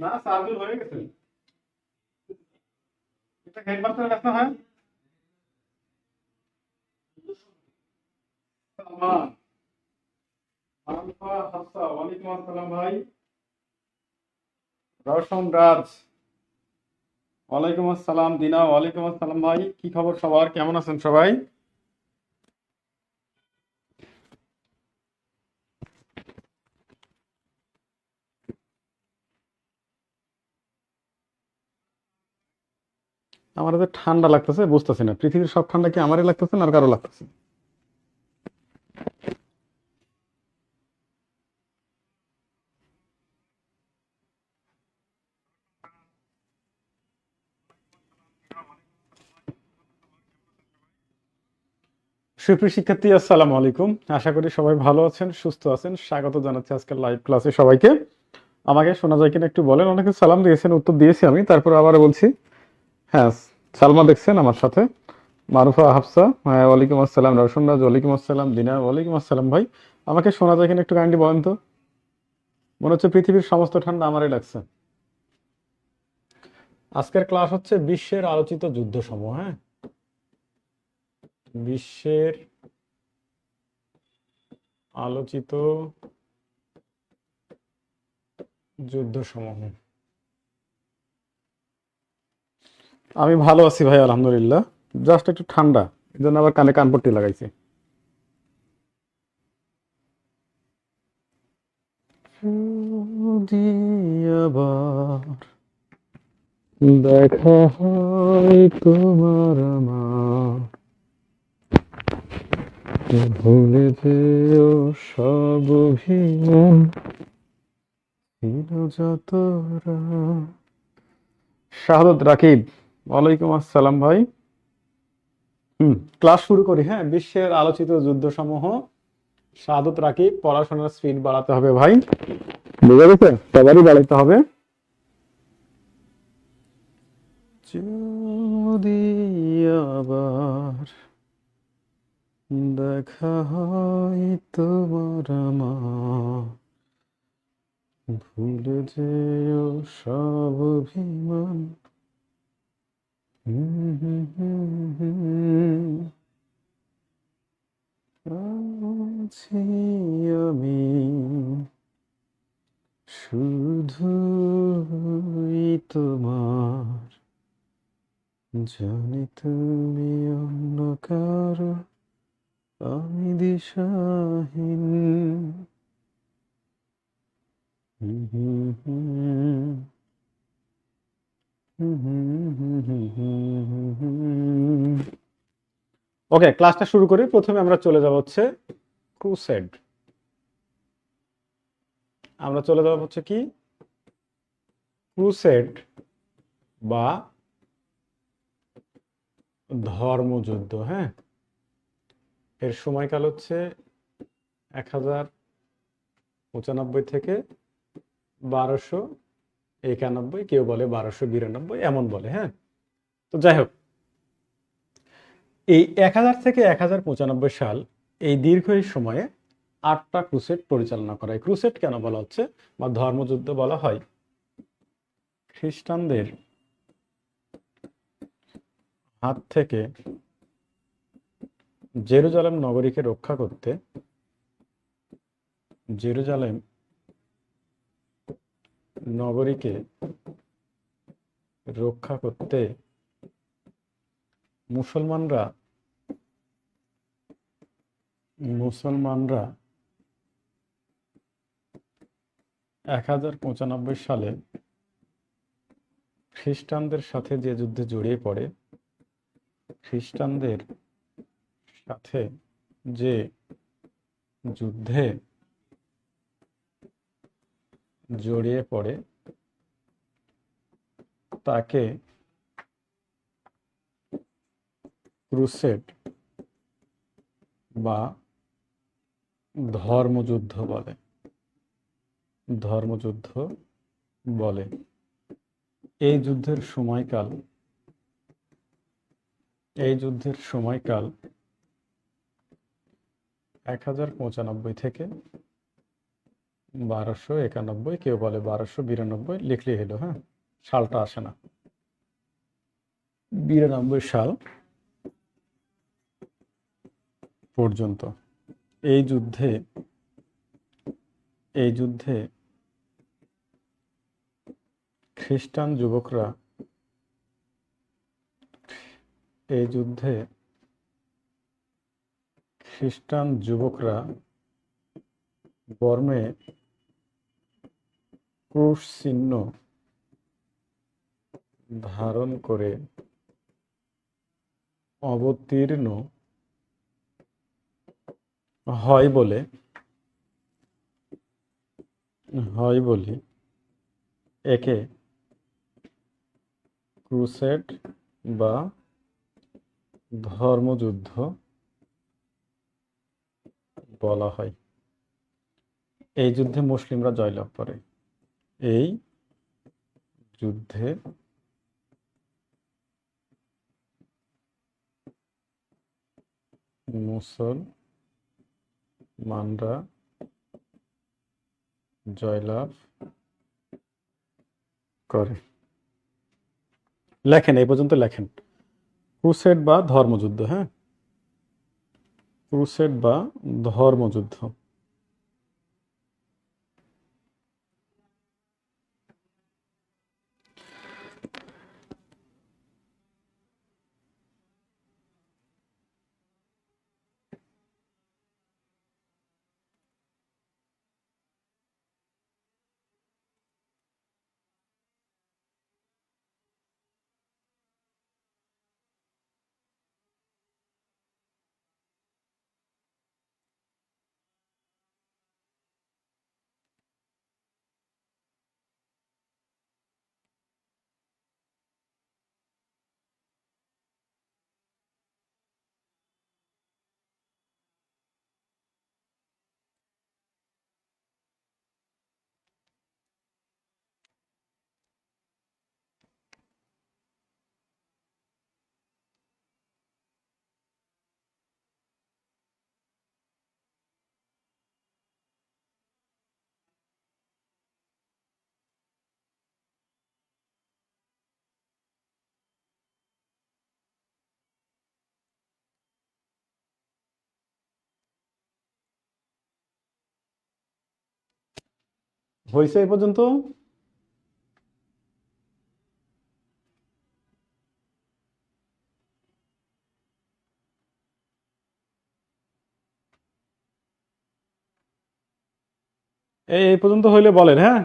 না চার্জ হয়ে গেছে, এটা হেডমাস্টার কাছে হয়। ওয়ালাইকুম আসসালাম ভাই। রওশন রাজ, ওয়ালাইকুম আসসালাম। দিনা, ওয়ালাইকুম আসসালাম ভাই। কি খবর সবার, কেমন আছেন সবাই? আমার যে ঠান্ডা লাগতেছে বুঝতেছি না, পৃথিবীর সব ঠান্ডা কি আমারই লাগতেছে না আর কারো লাগতেছে? সুপ্রিয় শিক্ষার্থী, আসসালামু আলাইকুম। আশা করি সবাই ভালো আছেন, সুস্থ আছেন। স্বাগত জানাচ্ছি আজকের লাইভ ক্লাসে সবাইকে। আমাকে শোনা যায় কিনা একটু বলেন। অনেকে সালাম দিয়েছেন, উত্তর দিয়েছি আমি, তারপর আবার বলছি। হ্যাঁ, সালমা দেখছেন আমার সাথে, মারুফা, হাফসা, হ্যাঁ ওয়ালাইকুম আসসালাম। রওশন রাজ, ওয়ালাইকুম আসসালাম। দিনা, ওয়ালাইকুম আসসালাম ভাই। আমাকে শোনা যায় কিনা একটু কাইন্ডলি বলেন তো। মনে হচ্ছে পৃথিবীর সমস্ত ঠান্ডা আমারই লাগছে। আজকের ক্লাস হচ্ছে বিশ্বের আলোচিত যুদ্ধসমূহ। হ্যাঁ, বিশ্বের আলোচিত যুদ্ধসমূহ। আমি ভালো আছি ভাই, আলহামদুলিল্লাহ। জাস্ট একটু ঠান্ডা, এই জন্য আবার কানে কানপট্টি লাগাইছি। যদি আবার দেখা হয় তোমার আমার, ভুলে যেও সব অভিমান। ছিল যত রাত। শাহাদত রাকিব, ওয়ালাইকুম আসসালাম ভাই। ক্লাস শুরু করি। হ্যাঁ, বিশ্বের আলোচিত যুদ্ধসমূহ। শাহাদত রাকিব, পড়াশোনার স্পিড বাড়াতে হবে ভাই, বুঝে গেছে, সবারই বাড়াতে হবে। যদি আবার দেখা হয় তোমার আমার, ভুলে যেও সব অভিমান। হুম, হুম, হুম, হুম। আছি আমি শুধুই তোমার, জানি তুমি অন্য কারো, আমি দিশাহীন। হুম, হুম, হুম, হুম, হুম, হুম, হুম, হুম, হুম। ওকে, ক্লাসটা শুরু করি। প্রথমে আমরা চলে যাব হচ্ছে ক্রুসেড। আমরা চলে যাব হচ্ছে কি, ক্রুসেড বা ধর্মযুদ্ধ। হ্যাঁ, এর সময়কাল হচ্ছে 1095 থেকে 1291, কেউ বলে 1292, এমন বলে। হ্যাঁ, তো যাই হোক, এই 1000 থেকে 1095 সাল, এই দীর্ঘ এই সময়ে 8টা ক্রুসেড পরিচালনা করা হয়। ক্রুসেড কেন বলা হচ্ছে বা ধর্মযুদ্ধ বলা হয়? খ্রিস্টানদের হাত থেকে জেরুজালেম নগরীকে রক্ষা করতে, জেরুজালেম নগরীকে রক্ষা করতে মুসলমানরা মুসলমানরা 1095 সালে খ্রিস্টানদের সাথে যে যুদ্ধে জড়িয়ে পড়ে, খ্রিস্টানদের সাথে যে যুদ্ধে জড়িয়ে পড়ে তাকে ক্রুসেড বা ধর্মযুদ্ধ বলে। ধর্মযুদ্ধ বলে। এই যুদ্ধের সময়কাল, এই যুদ্ধের সময়কাল 1095 থেকে 1291, কেউ বলে 1292, লিখলেই হলো। হ্যাঁ, সালটা আসে না। 92 সাল পর্যন্ত এই যুদ্ধে, এই যুদ্ধে খ্রিস্টান যুবকরা, এই যুদ্ধে খ্রিস্টান যুবকরা বর্মে ক্রুশ চিহ্ন ধারণ করে অবতীর্ণ হয় বলে, হয় বলে একে ক্রুসেড বা ধর্মযুদ্ধ বলা হয়। এই যুদ্ধে মুসলিমরা জয়লাভ করে। এই যুদ্ধে মুসলমানরা জয়লাভ করে। লেখেন, এই পর্যন্ত লেখেন। ক্রুসেড বা ধর্মযুদ্ধ। হ্যাঁ, ক্রুসেড বা ধর্মযুদ্ধ। হয়েছে এই পর্যন্ত? এই পর্যন্ত হইলে বলেন, হ্যাঁ।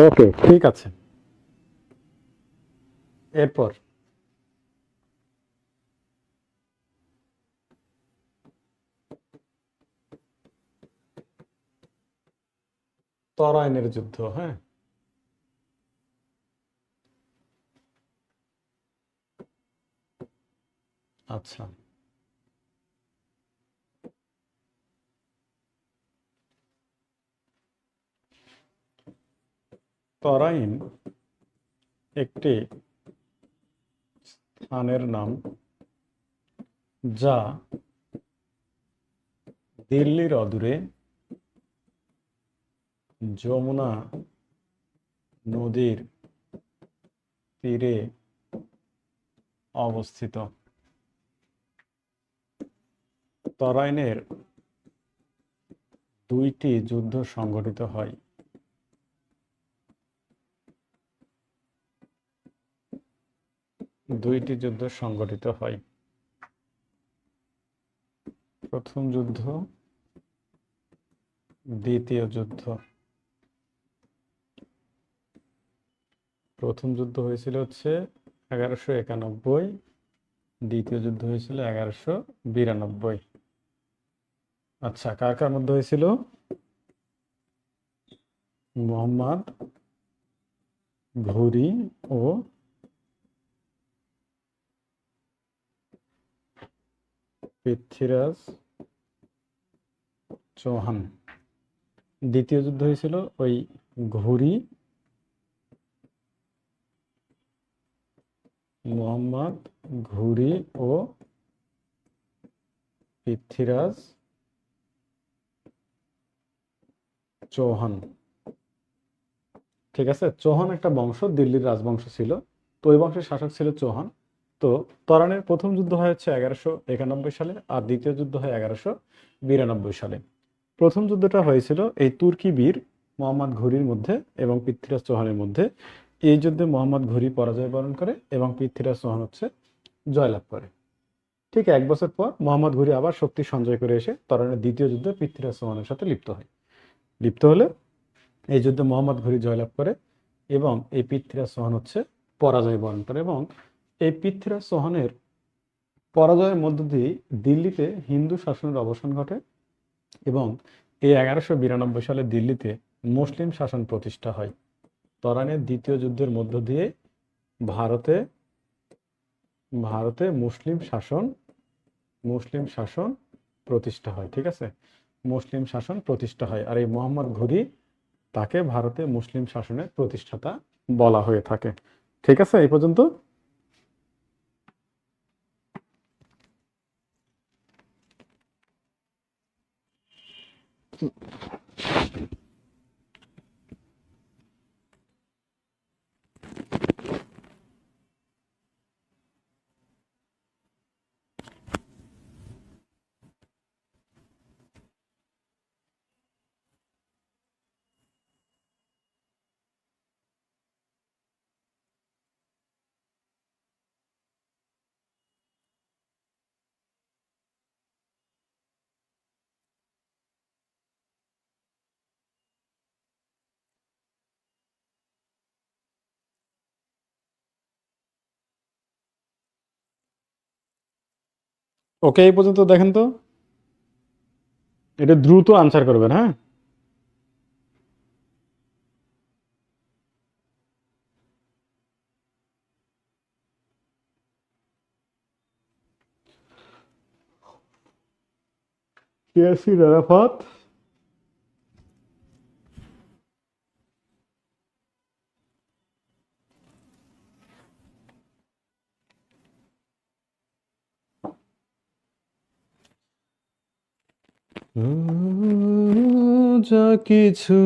ওকে, ঠিক আছে। এরপর তরাইনের যুদ্ধ, হ্যাঁ। আচ্ছা, তরাইন একটি স্থানের নাম যা দিল্লির অদূরে যমুনা নদীর তীরে অবস্থিত। তরাইনের দুইটি যুদ্ধ সংঘটিত হয়। দুইটি যুদ্ধ সংঘটিত হয়। প্রথম যুদ্ধ, দ্বিতীয় যুদ্ধ। প্রথম যুদ্ধ হয়েছিল হচ্ছে 1191, দ্বিতীয় যুদ্ধ হয়েছিল 1192। আচ্ছা, কার কার মধ্যে হয়েছিল? মোহাম্মদ ঘুরি ও পৃথ্বীরাজ চৌহান। দ্বিতীয় যুদ্ধ হয়েছিল ওই ঘুরি, মোহাম্মদ ঘুরি ও পৃথ্বীরাজ চৌহান। ঠিক আছে, চৌহান একটা বংশ, দিল্লির রাজবংশ ছিল। তো ওই বংশের শাসক ছিল চৌহান। তো তরানের প্রথম যুদ্ধ হয় হচ্ছে 1191 সালে, আর দ্বিতীয় যুদ্ধ হয় 1192 সালে। প্রথম যুদ্ধটা হয়েছিল এই তুর্কি বীর মোহাম্মদ ঘুরির মধ্যে এবং পৃথ্বীরাজ চৌহানের মধ্যে। এই যুদ্ধে মোহাম্মদ ঘুরি পরাজয় বরণ করে এবং পৃথ্বীরাজ চৌহান হচ্ছে জয়লাভ করে। ঠিক 1 বছর পর মোহাম্মদ ঘুরি আবার শক্তি সঞ্চয় করে এসে তরানের দ্বিতীয় যুদ্ধে পৃথ্বীরাজ চৌহানের সাথে লিপ্ত হয়। লিপ্ত হলে এই যুদ্ধে মোহাম্মদ ঘুরি জয়লাভ করে এবং এই পৃথ্বীরাজ চৌহান হচ্ছে পরাজয় বরণ করে। এবং এই পৃথ্বীরাজ চৌহানের পরাজয়ের মধ্য দিয়ে দিল্লিতে হিন্দু শাসনের অবসান ঘটে এবং এই 1192 সালে দিল্লিতে মুসলিম শাসন প্রতিষ্ঠা হয়। তরানের দ্বিতীয় যুদ্ধের মধ্য দিয়ে ভারতে ভারতে মুসলিম শাসন প্রতিষ্ঠা হয়। ঠিক আছে, মুসলিম শাসন প্রতিষ্ঠা হয়। আর এই মোহাম্মদ ঘুরি, তাকে ভারতে মুসলিম শাসনের প্রতিষ্ঠাতা বলা হয়ে থাকে। ঠিক আছে, এই পর্যন্ত। ওকে, এই পর্যন্ত দেখেন তো। এটা দ্রুত আনসার করবেন, হ্যাঁ। ইয়াসির আরাফাত যা কিছু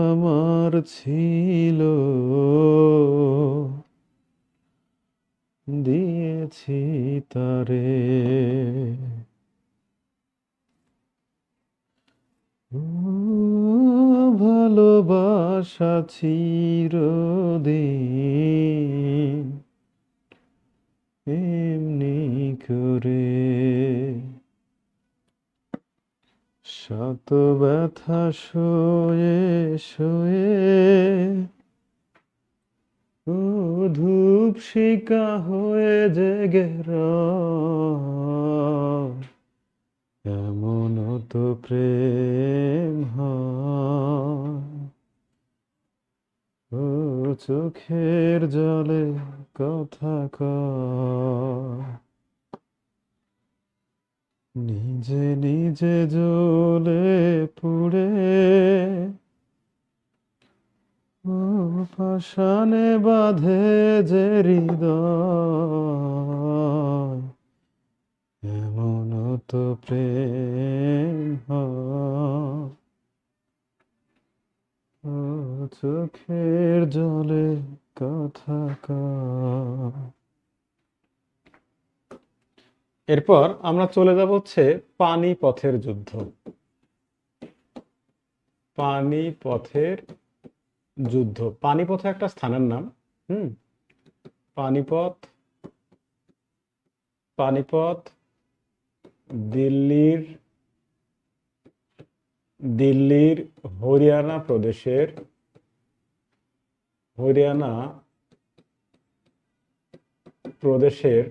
আমার ছিল দিয়েছি তারে, ও ভালোবাসা চিরদিন এমনি করে শত ব্যথা সয়ে সয়ে ও ধূপ শিখা হয়ে জেগে রয়, এমন তো প্রেম হয়। ও চোখের জলে কথা কয়, নিজে নিজে জ্বলে পুড়ে ও পাষাণে বাঁধে যে হৃদয়, এমন তো প্রেম হয়। ও চোখের জলে কথা কয়। এরপর আমরা চলে যাব হচ্ছে পানিপথের যুদ্ধ। পানিপথের যুদ্ধ, পানিপথ একটা স্থানের নাম। হুম, পানিপথ, পানিপথ দিল্লির দিল্লির হরিয়ানা প্রদেশের, হরিয়ানা প্রদেশের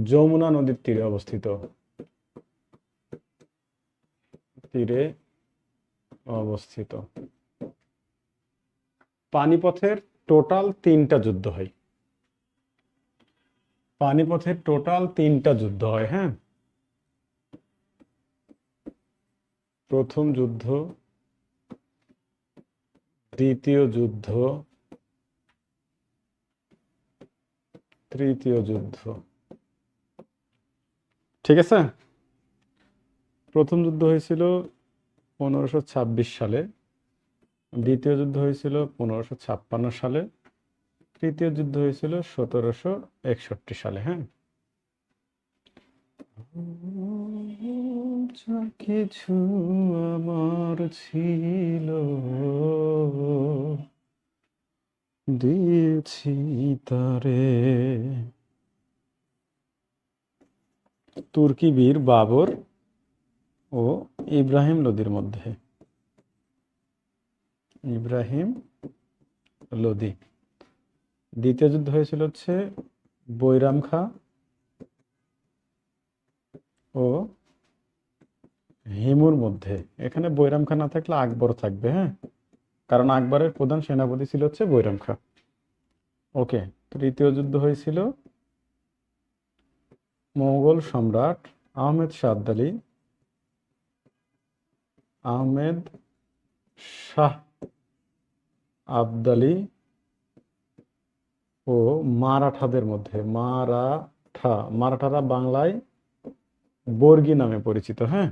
যমুনা নদীর তীরে অবস্থিত। তীরে অবস্থিত। পানিপথের টোটাল 3টা যুদ্ধ হয়। পানিপথের টোটাল 3টা যুদ্ধ হয়। হ্যাঁ, প্রথম যুদ্ধ, দ্বিতীয় যুদ্ধ, তৃতীয় যুদ্ধ। ঠিক আছে। প্রথম যুদ্ধ হয়েছিল 1526 সালে, দ্বিতীয় যুদ্ধ হয়েছিল 1556 সালে, তৃতীয় যুদ্ধ হয়েছিল 1761 সালে। হ্যাঁ, যা কিছু আমার ছিল দিয়েছি তারে। তুর্কি বীর বাবর ও ইব্রাহিম লোদির মধ্যে। ইব্রাহিম লোদি। দ্বিতীয় যুদ্ধ হয়েছিল হচ্ছে বৈরাম খাঁ ও হিমুর মধ্যে। এখানে বৈরাম খাঁ না থাকলে আকবর থাকবে। হ্যাঁ, কারণ আকবরের প্রধান সেনাপতি ছিল হচ্ছে বৈরাম খাঁ। ওকে। তৃতীয় যুদ্ধ হয়েছিল মোগল সম্রাট আহমেদ শাহ আবদালি, আহমেদ শাহ আবদালি ও মারাঠাদের মধ্যে। মারাঠারা বাংলায় বর্গী নামে পরিচিত। হ্যাঁ,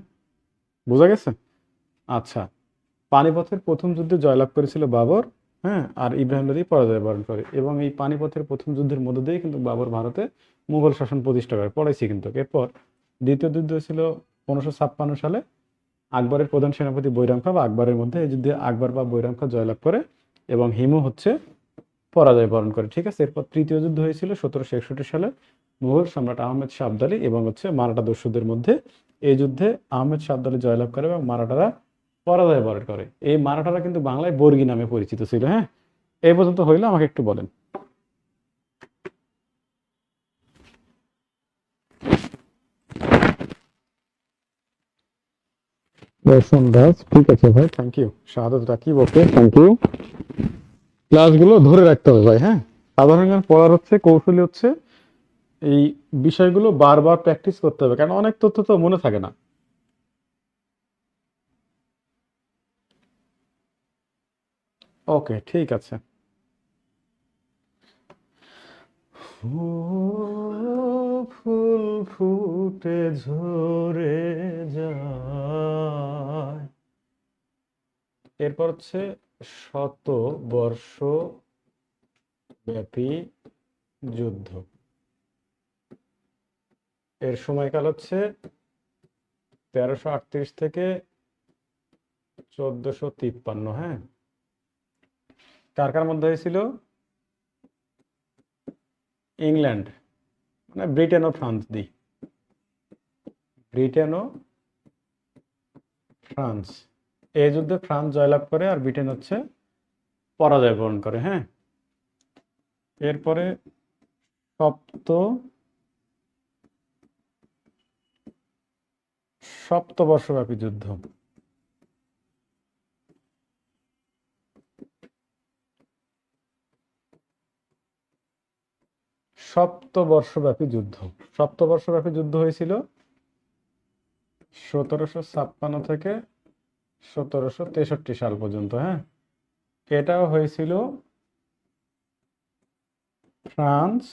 বোঝা গেছে। আচ্ছা, পানিপথের প্রথম যুদ্ধে জয়লাভ করেছিল বাবর। হ্যাঁ, আর ইব্রাহিম লোদি পরাজয় বরণ করে। এবং এই পানিপথের প্রথম যুদ্ধের মধ্য দিয়ে কিন্তু বাবর ভারতে মুঘল শাসন প্রতিষ্ঠা করে। পড়াইছি কিন্তু। এরপর দ্বিতীয় যুদ্ধ ছিল 1556 সালে, আকবরের প্রধান সেনাপতি বৈরাম খাঁ বা আকবরের মধ্যে। এই যুদ্ধে আকবর বা বৈরাম খাঁ জয়লাভ করে এবং হিমু হচ্ছে পরাজয় বরণ করে। ঠিক আছে। এরপর তৃতীয় যুদ্ধ হয়েছিল 1761 সালে, মুঘল সম্রাট আহমেদ শাহ আবদালি এবং হচ্ছে মারাঠা দস্যুদের মধ্যে। এই যুদ্ধে আহমেদ শাহ আবদালি জয়লাভ করে এবং মারাঠারা পরাজয় বরণ করে। এই মারাঠারা কিন্তু বাংলায় বর্গী নামে পরিচিত ছিল। হ্যাঁ, এই পর্যন্ত হইলো, আমাকে একটু বলেন। দর্শন দাস, ঠিক আছে ভাই, thank you. Shahadat Rakib, okay, thank you. ক্লাসগুলো ধরে রাখতে হবে ভাই। হ্যাঁ, সাধারণ জ্ঞান পড়ার হচ্ছে কৌশলী হচ্ছে এই বিষয়গুলো বারবার প্র্যাকটিস করতে হবে, কারণ অনেক তথ্য তো মনে থাকে না। ওকে, ঠিক আছে। ও ফুল ফুটে ঝরে যায়। এরপর হচ্ছে শত বর্ষ ব্যাপী যুদ্ধ। এর সময়কাল হচ্ছে 1338 থেকে 1453, হ্যাঁ। কার কার মধ্যে হয়েছিল? ইংল্যান্ড, মানে ব্রিটেন ও ফ্রান্স দি, ব্রিটেন ও ফ্রান্স। এই যুদ্ধে ফ্রান্স জয়লাভ করে আর ব্রিটেন হচ্ছে পরাজয় বরণ করে, হ্যাঁ। এরপরে সপ্ত সপ্তবর্ষব্যাপী যুদ্ধ। সপ্তবর্ষব্যাপী যুদ্ধ, সপ্তবর্ষব্যাপী যুদ্ধ হয়েছিল 1756 থেকে 1763 সাল পর্যন্ত, হ্যাঁ। এটাও হয়েছিল ফ্রান্স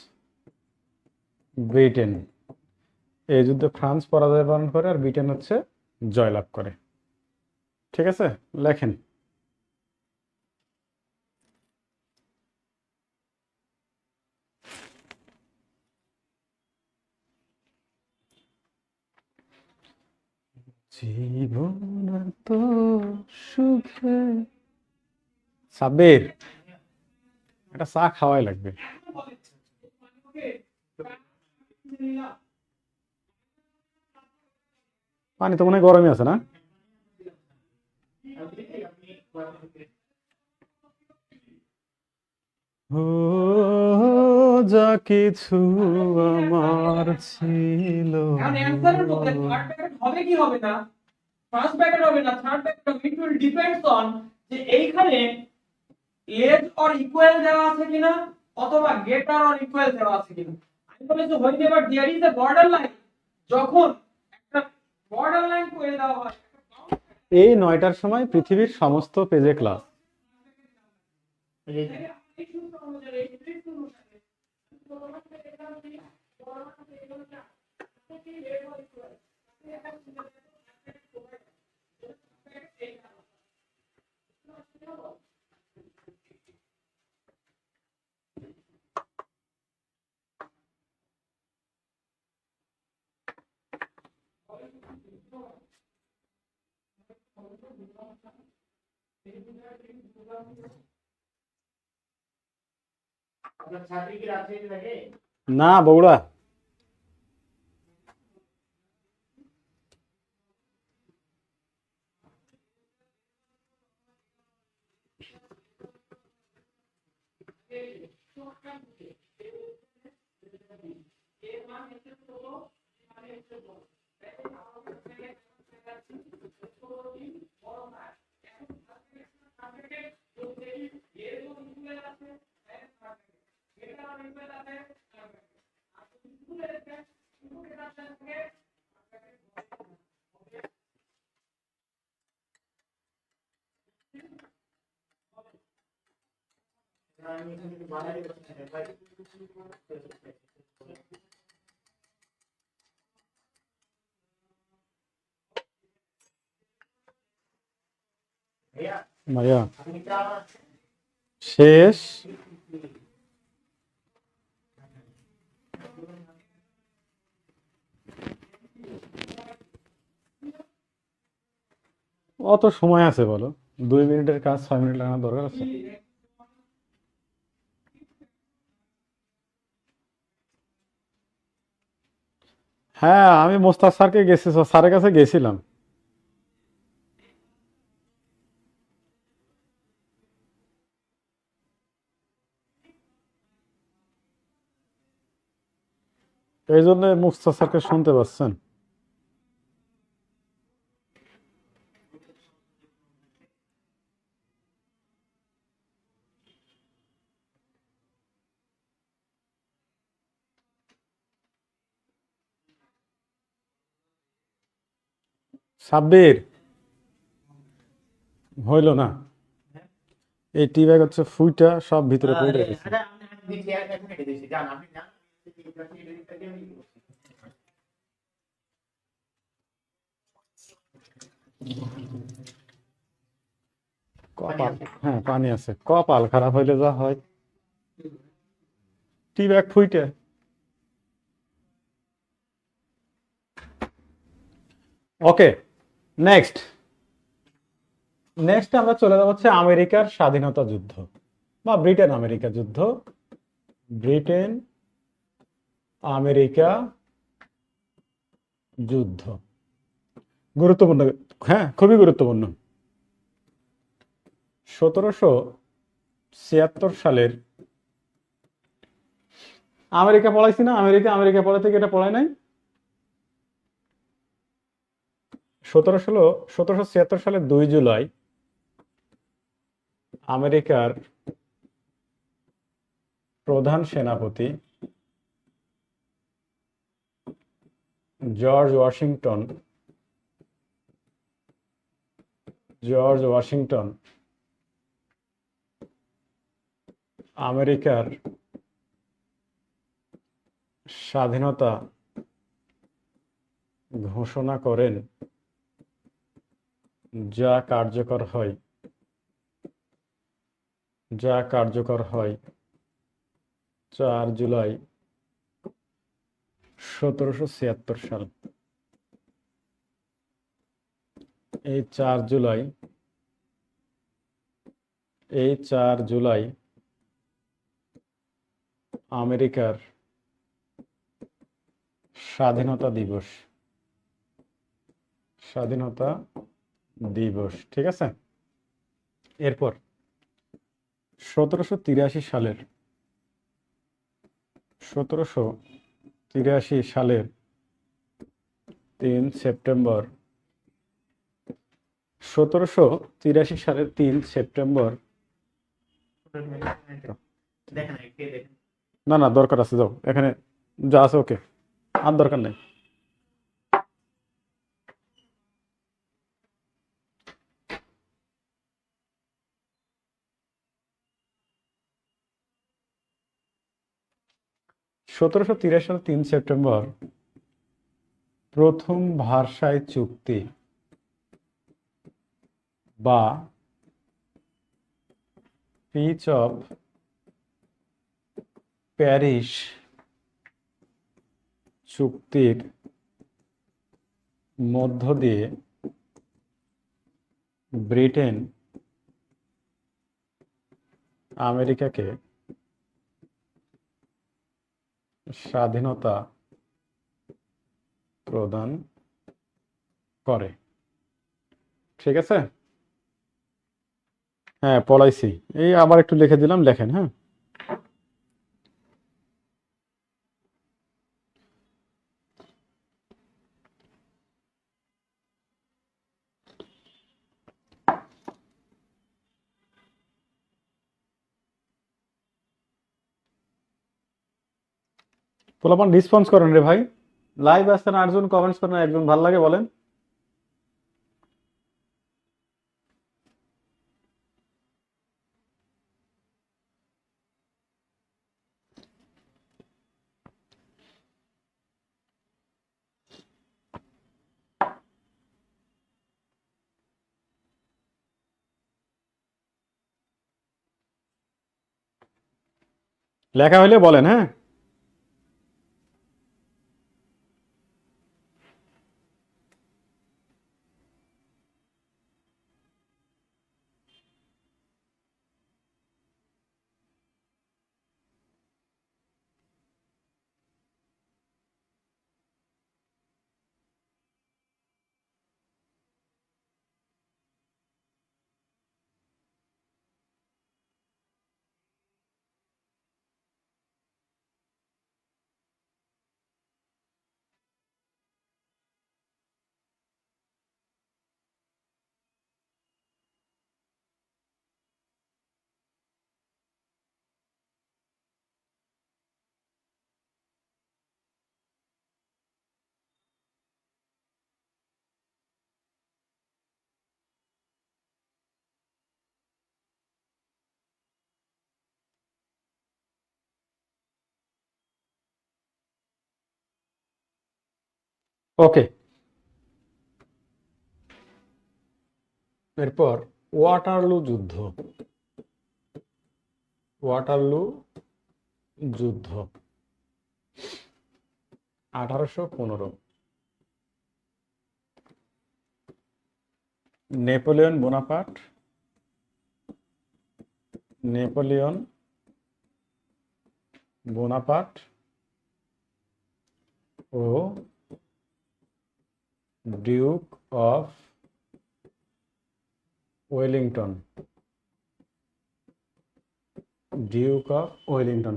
ব্রিটেন। এই যুদ্ধে ফ্রান্স পরাজয় বরণ করে আর ব্রিটেন হচ্ছে জয়লাভ করে। ঠিক আছে, লেখেন। জীবন তো সুখে। সাব্বির, এটা চা খাওয়াই লাগবে। পানি তো মনে হয় গরমই আছে না? ও যা কিছু আমার ছিল। এখন অ্যানসারের মধ্যে থার্ড ব্র্যাকেট হবে কি হবে না, ফার্স্ট ব্র্যাকেট হবে না, থার্ড ব্র্যাকেট হবে, ইট উইল ডিপেন্ডস অন যে এইখানে লেস অর ইকুয়াল দেওয়া আছে কিনা অথবা গ্রেটার অর ইকুয়াল দেওয়া আছে কিনা। আমি বলেছি হইতে but there is a border line. যখন একটা বর্ডার লাইন করে দেওয়া হয়, এই 9টার সময় পৃথিবীর সমস্ত পেজে ক্লাস। না, বগুড়া। ভাইয়া শেষ। অত সময় আছে বলো? 2 মিনিটের কাজ 6 মিনিট লাগানোর দরকার আছে? হ্যাঁ, আমি মোস্তাক স্যারকে গেছি, স্যারের কাছে গেছিলাম। এই জন্য মুস্তাক স্যারকে শুনতে পাচ্ছেন। সাব্বির, হইল না। এই টি ব্যাগ হচ্ছে ফুইটা সব ভিতরে পড়ে গেছে। কপাল, হ্যাঁ পানি আছে। কপাল খারাপ হইলে যা হয়। টি ব্যাগ ফুইটা। ওকে, নেক্সট। নেক্সট আমরা চলে যাব হচ্ছে আমেরিকার স্বাধীনতা যুদ্ধ বা ব্রিটেন আমেরিকা যুদ্ধ। ব্রিটেন আমেরিকা যুদ্ধ গুরুত্বপূর্ণ, হ্যাঁ খুবই গুরুত্বপূর্ণ। 1776 সালের আমেরিকা পড়াইছি না, আমেরিকা আমেরিকা পড়াতে কি এটা পড়ায় নাই? 1776 সালের 2 জুলাই আমেরিকার প্রধান সেনাপতি জর্জ ওয়াশিংটন আমেরিকার স্বাধীনতা ঘোষণা করেন, যা কার্যকর হয় 4 জুলাই 1776 সাল। এই 4 জুলাই আমেরিকার স্বাধীনতা দিবস, ঠিক আছে। এরপর 1783 সালের 3 সেপ্টেম্বর 3 সেপ্টেম্বর না না দরকার আছে, যাও এখানে যা আছে ওকে, আর দরকার নেই। 1783 সালের 3 সেপ্টেম্বর প্রথম ভার্সাই চুক্তি বা পিচ অফ প্যারিস চুক্তির মধ্য দিয়ে ব্রিটেন আমেরিকাকে স্বাধীনতা প্রদান করে, ঠিক আছে। হ্যাঁ পড়াইছি, এই আবার একটু লিখে দিলাম, লেখেন হ্যাঁ। পোলাপান রেসপন্স করেন রে ভাই, লাইভ আসছেন 8 জন, কমেন্টস করেন একজন, ভাল লাগে বলেন। লেখা হইলে বলেন হ্যাঁ। ওকে, এরপর ওয়াটারলু যুদ্ধ 1815। নেপোলিয়ন বোনাপার্ট ও ডিউক অফ ওয়েলিংটন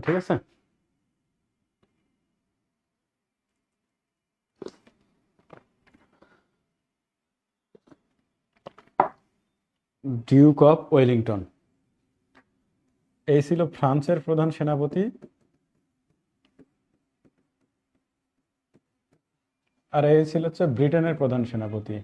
ঠিক আছে। ডিউক অফ ওয়েলিংটন এই ছিল ফ্রান্সের প্রধান সেনাপতি, আর এই ছিল হচ্ছে ব্রিটেনের প্রধান সেনাপতি।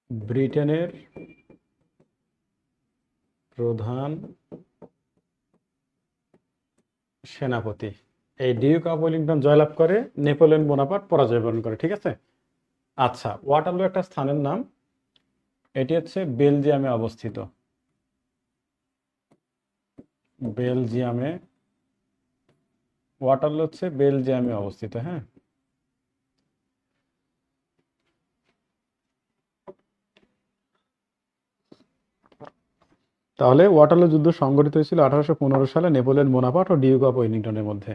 ব্রিটেনের প্রধান সেনাপতি এই ডিউক অফ ওয়েলিংটন জয়লাভ করে, নেপোলিয়ন বোনাপার্ট পরাজয় বরণ করে। ঠিক আছে। আচ্ছা, ওয়াটারলু একটা স্থানের নাম, এটি হচ্ছে বেলজিয়ামে অবস্থিত। ওয়াটারলু হচ্ছে বেলজিয়ামে অবস্থিত। হ্যাঁ, তাহলে ওয়াটারলু যুদ্ধ সংঘটিত হয়েছিল 1815 সালে নেপোলিয়ন বোনাপার্ট ও ডিউক অফ ওয়েলিংটনের মধ্যে।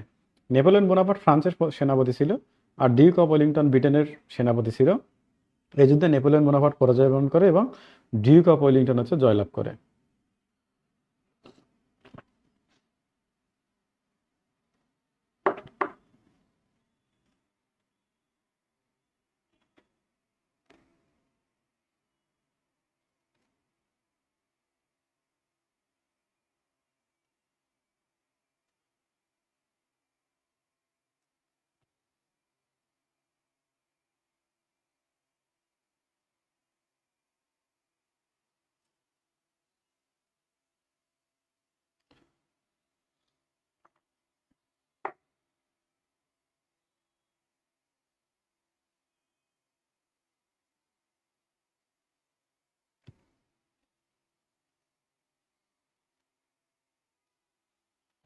নেপোলিয়ন বোনাপার্ট ফ্রান্সের সেনাপতি ছিল, আর ডিউক অফ ওয়েলিংটন ব্রিটেনের সেনাপতি ছিল। এই যুদ্ধে নেপোলিয়ন বোনাপার্ট পরাজয় বরণ করে এবং ডিউক অফ ওয়েলিংটন হচ্ছে জয়লাভ করে।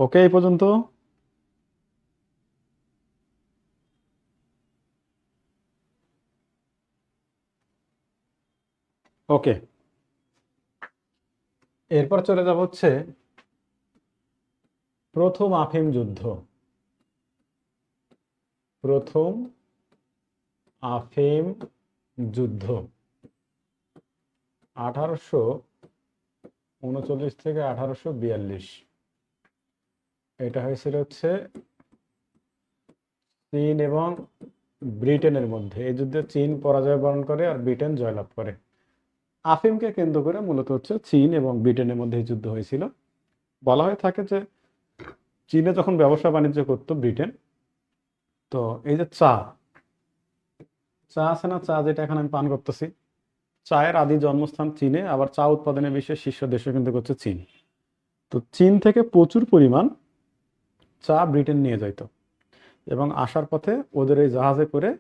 ওকে, এই পর্যন্ত। ওকে, এরপর চলে যাব হচ্ছে প্রথম আফিম যুদ্ধ। প্রথম আফিম যুদ্ধ 1839 থেকে 1842। এটা হয়েছিল হচ্ছে চীন এবং ব্রিটেনের মধ্যে। এই যুদ্ধে চীন পরাজয় বরণ করে আর ব্রিটেন জয়লাভ করে। আফিমকে কেন্দ্র করে মূলত হচ্ছে চীন এবং ব্রিটেনের মধ্যে এই যুদ্ধ হয়েছিল। বলা হয়ে থাকে যে চীনে যখন ব্যবসা বাণিজ্য করতো ব্রিটেন, তো এই যে চা আছে না, চা যেটা এখন আমি পান করতেছি, চায়ের আদি জন্মস্থান চীনে, আবার চা উৎপাদনে বিশ্বের শীর্ষ দেশও কিন্তু হচ্ছে চীন। তো চীন থেকে প্রচুর পরিমাণ চা ব্রিটেন নিয়ে যাইতো এবং আসার পথে ওদের এই জাহাজে করে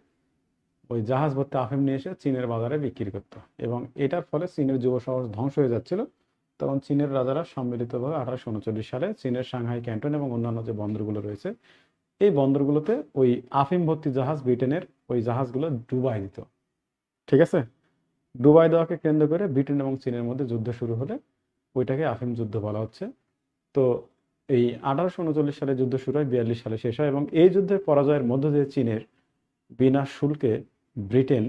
ওই জাহাজ ভর্তি আফিম নিয়ে এসে চীনের বাজারে বিক্রি করতো, এবং এটার ফলে চীনের যুব সমাজ ধ্বংস হয়ে যাচ্ছিল। তখন চীনের রাজারা সম্মিলিতভাবে 1839 সালে চীনের সাংহাই ক্যান্টন এবং অন্যান্য যে বন্দরগুলো রয়েছে, এই বন্দরগুলোতে ওই আফিম ভর্তি জাহাজ ব্রিটেনের ওই জাহাজগুলো ডুবাই দিত। ঠিক আছে। ডুবাই দেওয়াকে কেন্দ্র করে ব্রিটেন এবং চীনের মধ্যে যুদ্ধ শুরু হলে ওইটাকে আফিম যুদ্ধ বলা হচ্ছে। তো এই 1839 সালে যুদ্ধ শুরু হয়, 42 সালে শেষ হয়, এবং এই যুদ্ধের পরাজয়ের মধ্য দিয়ে চীনের বিনা শুল্কে ব্রিটেন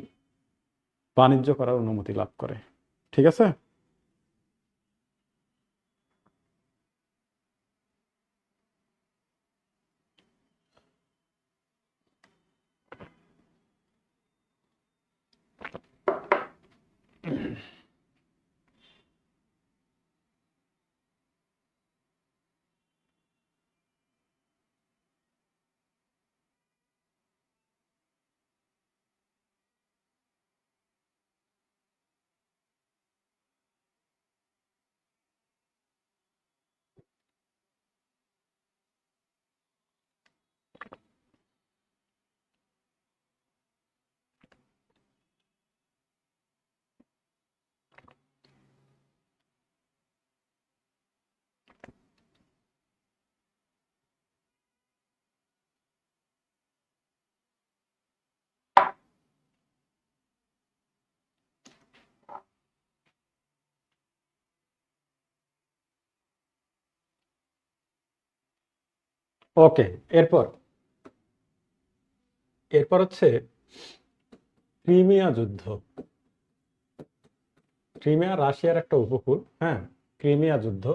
বাণিজ্য করার অনুমতি লাভ করে। ঠিক আছে। ওকে, এরপর এরপর হচ্ছে ক্রিমিয়া যুদ্ধ। ক্রিমিয়া রাশিয়ার একটা উপকূল, হ্যাঁ। ক্রিমিয়া যুদ্ধ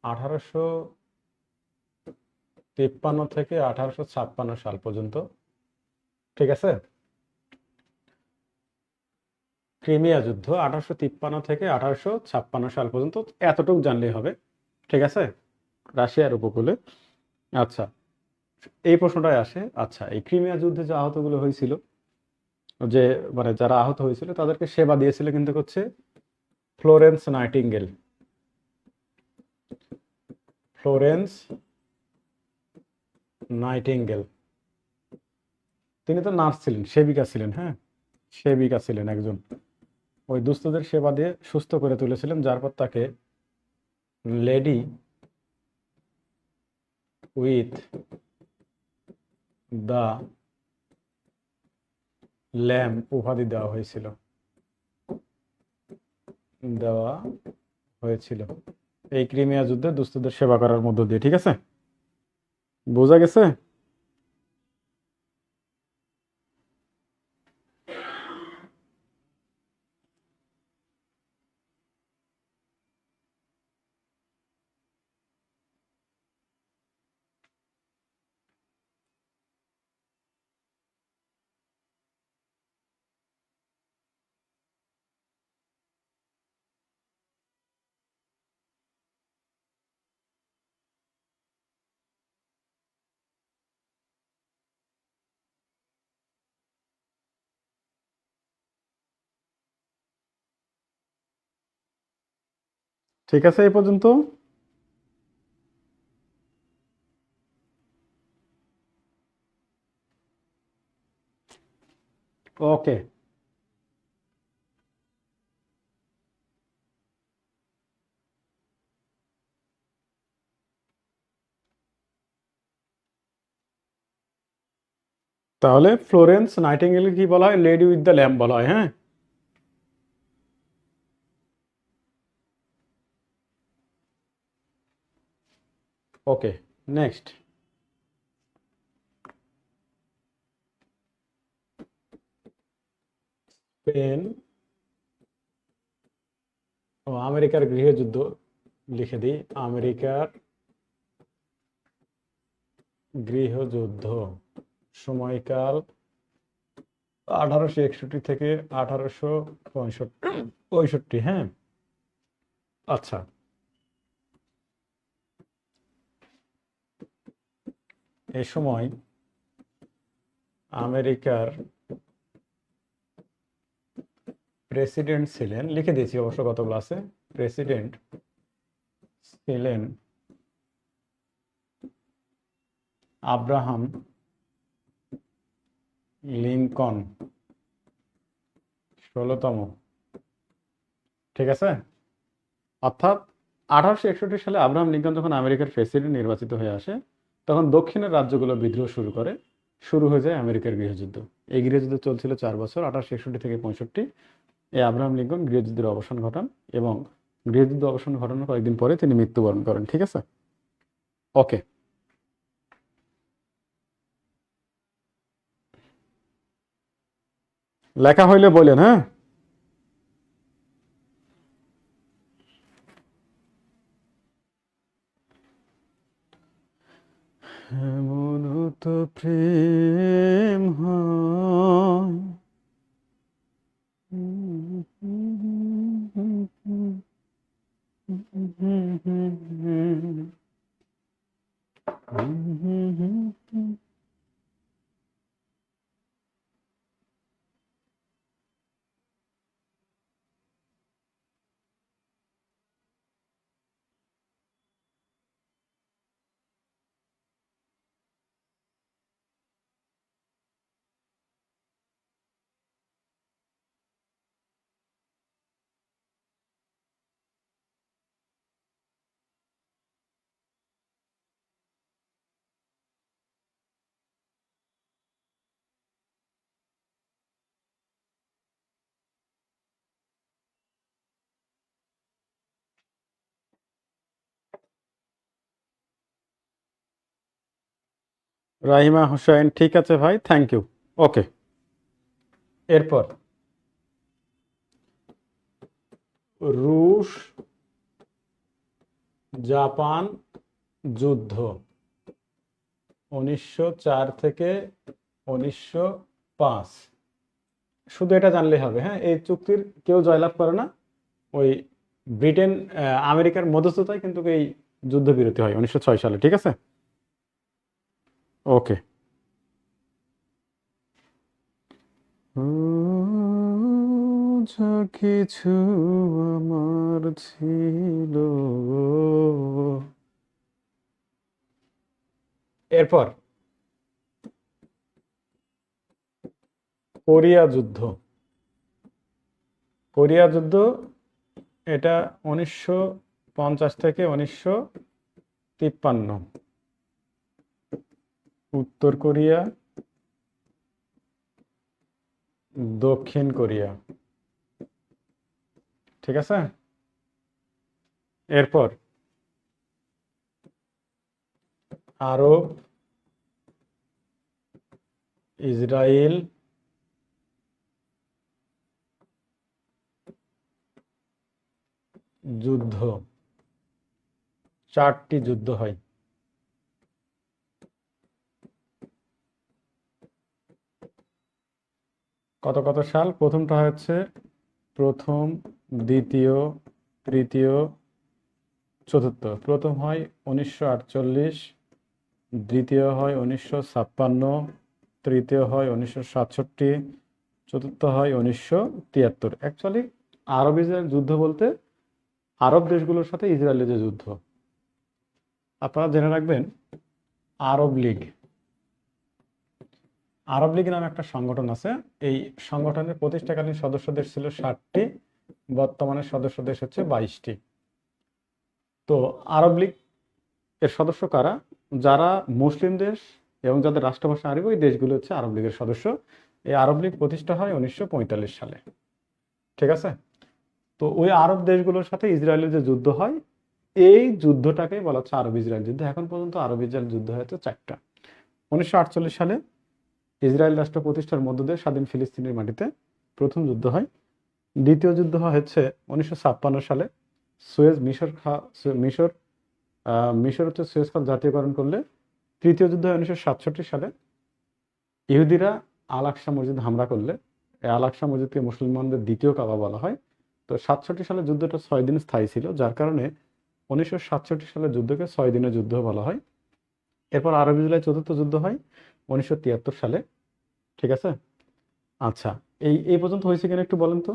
1853 থেকে 1856 সাল পর্যন্ত, ঠিক আছে। ক্রিমিয়া যুদ্ধ 1853 থেকে 1856 সাল পর্যন্ত, এতটুকু জানলেই হবে, ঠিক আছে, রাশিয়ার উপকূলে। আচ্ছা, এই প্রশ্নটাই আসে, আচ্ছা এই ক্রিমিয়া যুদ্ধে যে আহতগুলো হয়েছিল, যে মানে যারা আহত হয়েছিল তাদেরকে সেবা দিয়েছিল কিন্তু হচ্ছে ফ্লোরেন্স নাইটিঙ্গেল। ফ্লোরেন্স নাইটিঙ্গেল, তিনি তো নার্স ছিলেন, সেবিকা ছিলেন, হ্যাঁ, সেবিকা ছিলেন একজন। ওই দুস্থদের সেবা দিয়ে সুস্থ করে তুলেছিলেন, যার পর তাকে লেডি উইথ দ্য ল্যাম্প উপাধি দেওয়া হয়েছিল এই ক্রিমিয়া যুদ্ধে দুস্থদের সেবা করার মধ্য দিয়ে, ঠিক আছে, বোঝা গেছে। ঠিক আছে এই পর্যন্ত। ওকে, তাহলে ফ্লোরেন্স নাইটিঙ্গেল কি বলা হয়? লেডি উইথ দ্য ল্যাম্প বলা হয়, হ্যাঁ। ওকে, নেক্সট। স্পেন ও আমেরিকার গৃহযুদ্ধ, লিখে দিই, আমেরিকার গৃহযুদ্ধ সময়কাল 1861 থেকে 1865, হ্যাঁ। আচ্ছা, এই সময় আমেরিকার প্রেসিডেন্ট ছিলেন, লিখে দিয়েছি অবশ্য গত ক্লাসে, প্রেসিডেন্ট ছিলেন আব্রাহাম লিঙ্কন, 16তম, ঠিক আছে। অর্থাৎ 1861 সালে আব্রাহাম লিঙ্কন যখন আমেরিকার প্রেসিডেন্ট নির্বাচিত হয়ে আসে, তখন দক্ষিণের রাজ্যগুলো বিদ্রোহ শুরু করে, শুরু হয়ে যায় আমেরিকার গৃহযুদ্ধ। এই গৃহযুদ্ধ চলছিল 4 বছর, 1861 থেকে 65। এই আব্রাহাম লিঙ্কন গৃহযুদ্ধের অবসান ঘটান এবং গৃহযুদ্ধ অবসান ঘটানোর কয়েকদিন পরে তিনি মৃত্যুবরণ করেন, ঠিক আছে। ওকে, লেখা হইলে বলেন, হ্যাঁ। এমন তো প্রেম হয়। রাহিমা হোসেন, ঠিক আছে ভাই, থ্যাংক ইউ। ওকে, এরপর রুশ জাপান যুদ্ধ 1904 থেকে 1905। শুধু এটা জানলেই হবে, হ্যাঁ। এই চুক্তির কেউ জয়লাভ করে না। ওই ব্রিটেন আমেরিকার মধ্যস্থতায় কিন্তু এই যুদ্ধবিরতি হয় 1906 সালে, ঠিক আছে। ওকে। যা কিছু আমার ছিল। এরপর কোরিয়া যুদ্ধ। কোরিয়া যুদ্ধ এটা 1950 থেকে 1953। উত্তর কোরিয়া, দক্ষিণ কোরিয়া, ঠিক আছে। এরপর আরব, ইসরায়েল, যুদ্ধ, 4টি যুদ্ধ হয়। কত কত সাল? প্রথমটা হচ্ছে প্রথম, দ্বিতীয়, তৃতীয়, চতুর্থ। প্রথম হয় 1948, দ্বিতীয় হয় 1956, তৃতীয় হয় 1967, চতুর্থ হয় 1973। অ্যাকচুয়ালি আরব ইসরায়েল যুদ্ধ বলতে আরব দেশগুলোর সাথে ইসরায়েলের যে যুদ্ধ। আপনারা জেনে রাখবেন, আরব লীগ, আরব লীগ নামে একটা সংগঠন আছে। এই সংগঠনের প্রতিষ্ঠাকালীন সদস্য দেশ ছিল 60টি, বর্তমানে সদস্য দেশ হচ্ছে 22টি। তো আরব লীগ এর সদস্য কারা? যারা মুসলিম দেশ এবং যাদের রাষ্ট্রভাষা আরবি, ওই দেশগুলো হচ্ছে আরব লীগের সদস্য। এই আরব লীগ প্রতিষ্ঠা হয় 1945 সালে, ঠিক আছে। তো ওই আরব দেশগুলোর সাথে ইসরায়েলের যে যুদ্ধ হয়, এই যুদ্ধটাকে বলা হচ্ছে আরব ইসরায়েল যুদ্ধ। এখন পর্যন্ত আরব ইসরায়েল যুদ্ধ হয়েছে 4টা। 1948 সালে ইসরায়েল রাষ্ট্র প্রতিষ্ঠার মধ্য দিয়ে স্বাধীন ফিলিস্তিনের মাটিতে প্রথম যুদ্ধ হয়। দ্বিতীয় যুদ্ধ হচ্ছে 1956 সালে। সুয়েজ মিশর মিশর মিশর হচ্ছে সুয়েজ খাল জাতীয়করণ করলে। তৃতীয় যুদ্ধ হয় 1967 সালে। ইহুদিরা আল আকসা মসজিদ হামলা করলে, এই আল আকসা মসজিদকে মুসলমানদের দ্বিতীয় কাবা বলা হয়। তো 67 সালে যুদ্ধটা 6 দিন স্থায়ী ছিল, যার কারণে 1967 সালের যুদ্ধকে 6 দিনের যুদ্ধ বলা হয়। এরপর আরব ইসরায়েল চতুর্থ যুদ্ধ হয় 1973 সালে, ঠিক আছে। আচ্ছা, এই এই পর্যন্ত হয়েছে কিনা একটু বলেন তো।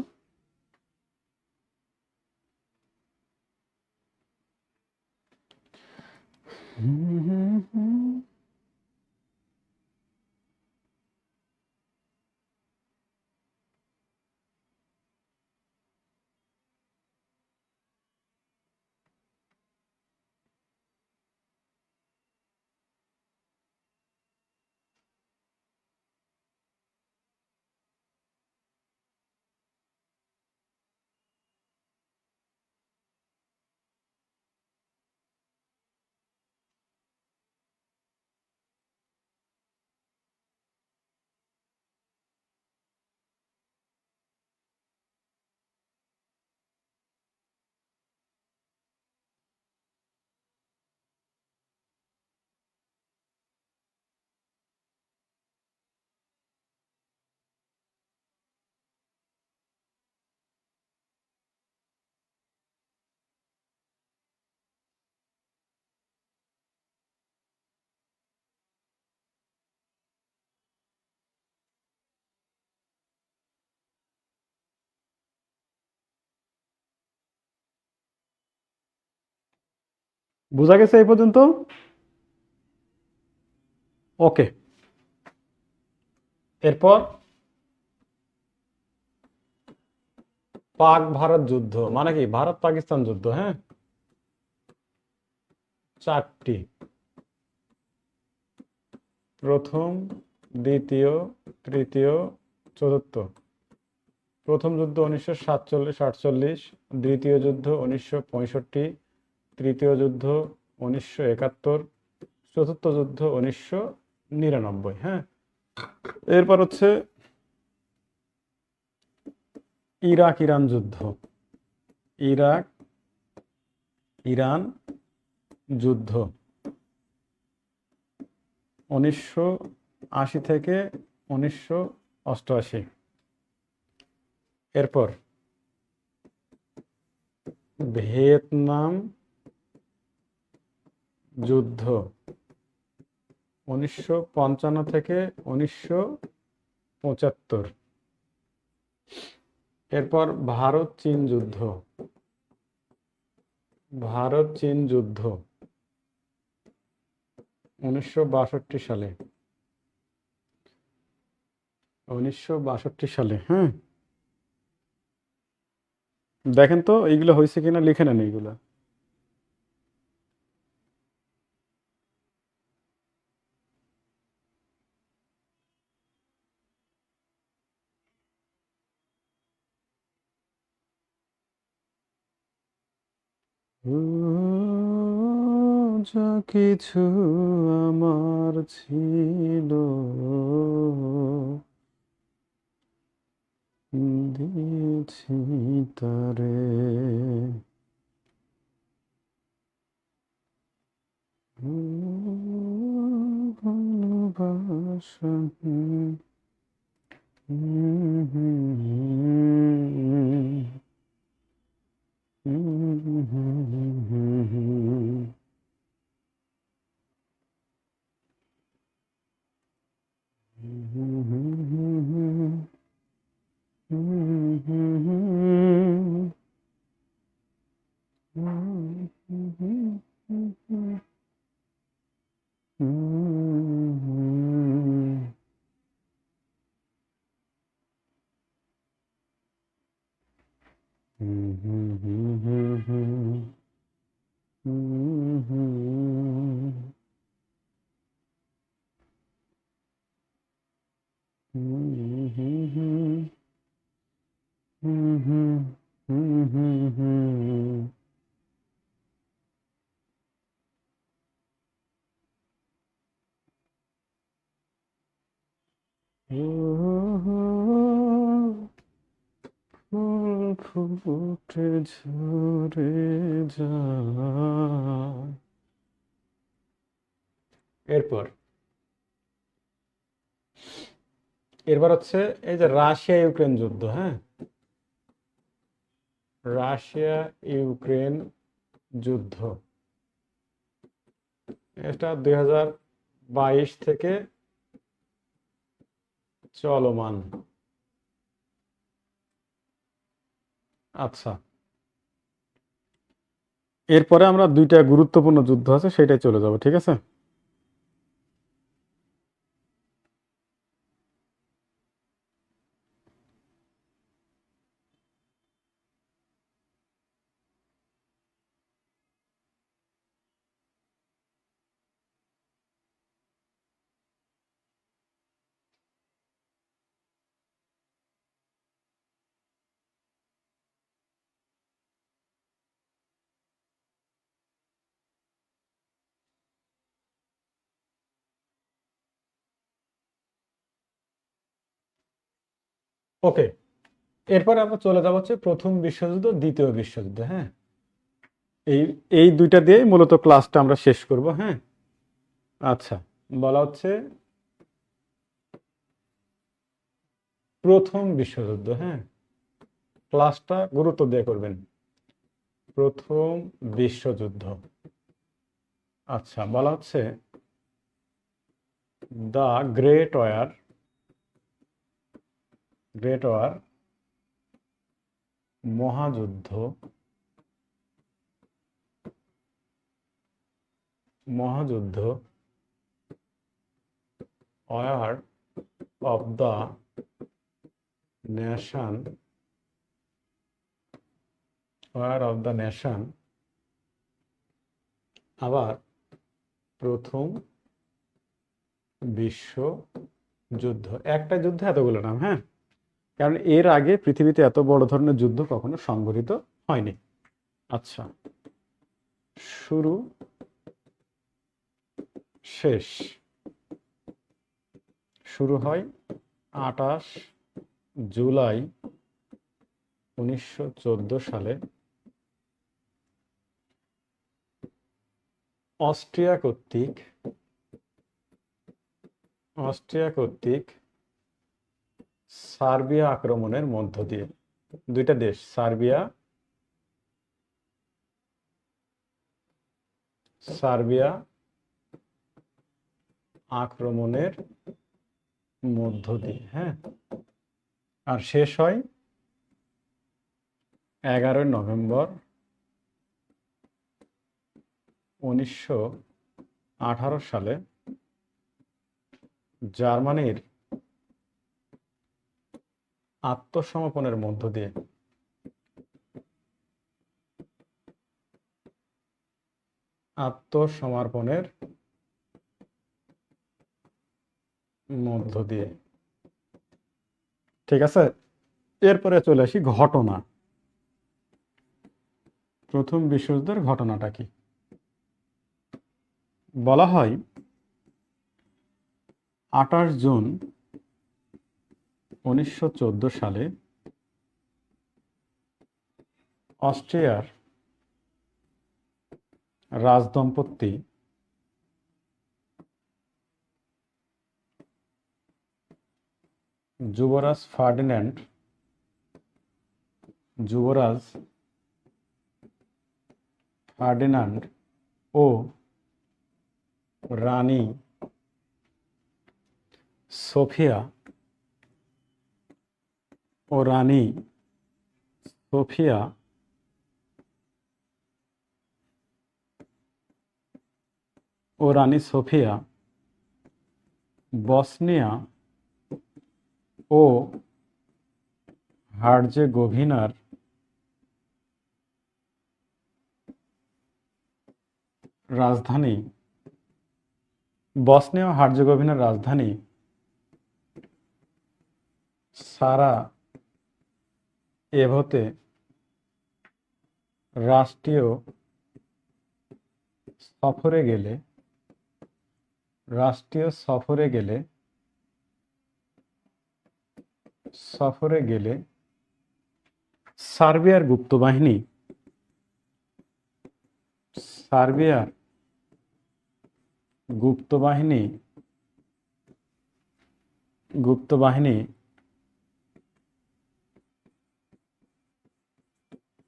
বোঝা গেছে এই পর্যন্ত? ওকে। এরপর পাক ভারত যুদ্ধ, মানে কি ভারত পাকিস্তান যুদ্ধ, হ্যাঁ। 4টি, প্রথম, দ্বিতীয়, তৃতীয়, চতুর্থ। প্রথম যুদ্ধ 1947-48, দ্বিতীয় যুদ্ধ 1965, তৃতীয় যুদ্ধ 1971, চতুর্থ যুদ্ধ 99। হ্যাঁ, এরপর হচ্ছে ইরাক ইরান যুদ্ধ। ইরাক ইরান যুদ্ধ 1980 থেকে 1988। এরপর ভিয়েতনাম যুদ্ধ 1955 থেকে 1975। এরপর ভারত চীন যুদ্ধ। ভারত চীন যুদ্ধ 1962 সালে। 1962 সালে। হ্যাঁ, দেখেন তো এইগুলো হয়েছে কিনা, লিখে নেন এইগুলা। ও, যা কিছু আমার ছিল দিয়েছি তারে। ভালোবাসা। ফুল ফুটে ঝরে যায়। এরপর এরপর হচ্ছে এই যে রাশিয়া ইউক্রেন যুদ্ধ। হ্যাঁ, রাশিয়া ইউক্রেন যুদ্ধ এটা 2022 থেকে চলমান। আচ্ছা, এরপরে আমরা দুইটা গুরুত্বপূর্ণ যুদ্ধ আছে সেটাই চলে যাব, ঠিক আছে? ওকে, এরপরে আমরা চলে যাব হচ্ছে প্রথম বিশ্বযুদ্ধ, দ্বিতীয় বিশ্বযুদ্ধ। হ্যাঁ, এই এই দুইটা দিয়ে মূলত ক্লাসটা আমরা শেষ করব। হ্যাঁ, আচ্ছা, বলা হচ্ছে প্রথম বিশ্বযুদ্ধ। হ্যাঁ, ক্লাসটা গুরুত্ব দিয়ে করবেন। প্রথম বিশ্বযুদ্ধ। আচ্ছা, বলা হচ্ছে দ্য গ্রেট ওয়ার মহাযুদ্ধ মহাযুদ্ধ ওয়ার অফ দ্য নেশন আবার প্রথম বিশ্বযুদ্ধ। একটা যুদ্ধ এতগুলো নাম। হ্যাঁ, কারণ এর আগে পৃথিবীতে এত বড় ধরনের যুদ্ধ কখনো সংঘটিত হয়নি। আচ্ছা, শুরু শেষ। শুরু হয় 28 জুলাই 1914 সালে অস্ট্রিয়া কর্তৃক সার্বিয়া আক্রমণের মধ্য দিয়ে। দুইটা দেশ, সার্বিয়া আক্রমণের মধ্য দিয়ে, হ্যাঁ। আর শেষ হয় 11 নভেম্বর 1918 সালে জার্মানির আত্মসমর্পণের মধ্য দিয়ে। ঠিক আছে, এরপরে চলে আসি ঘটনা। প্রথম বিশ্বযুদ্ধের ঘটনাটা কি? বলা হয় 28 জুন 1914 সালে অস্ট্রিয়ার রাজদম্পতি যুবরাজ ফার্ডিনান্ড ও রানী সোফিয়া বসনিয়া ও হার্জেগোভিনার রাজধানী সারায়েভোতে রাষ্ট্রীয় সফরে গেলে সার্বিয়ার গুপ্তবাহিনী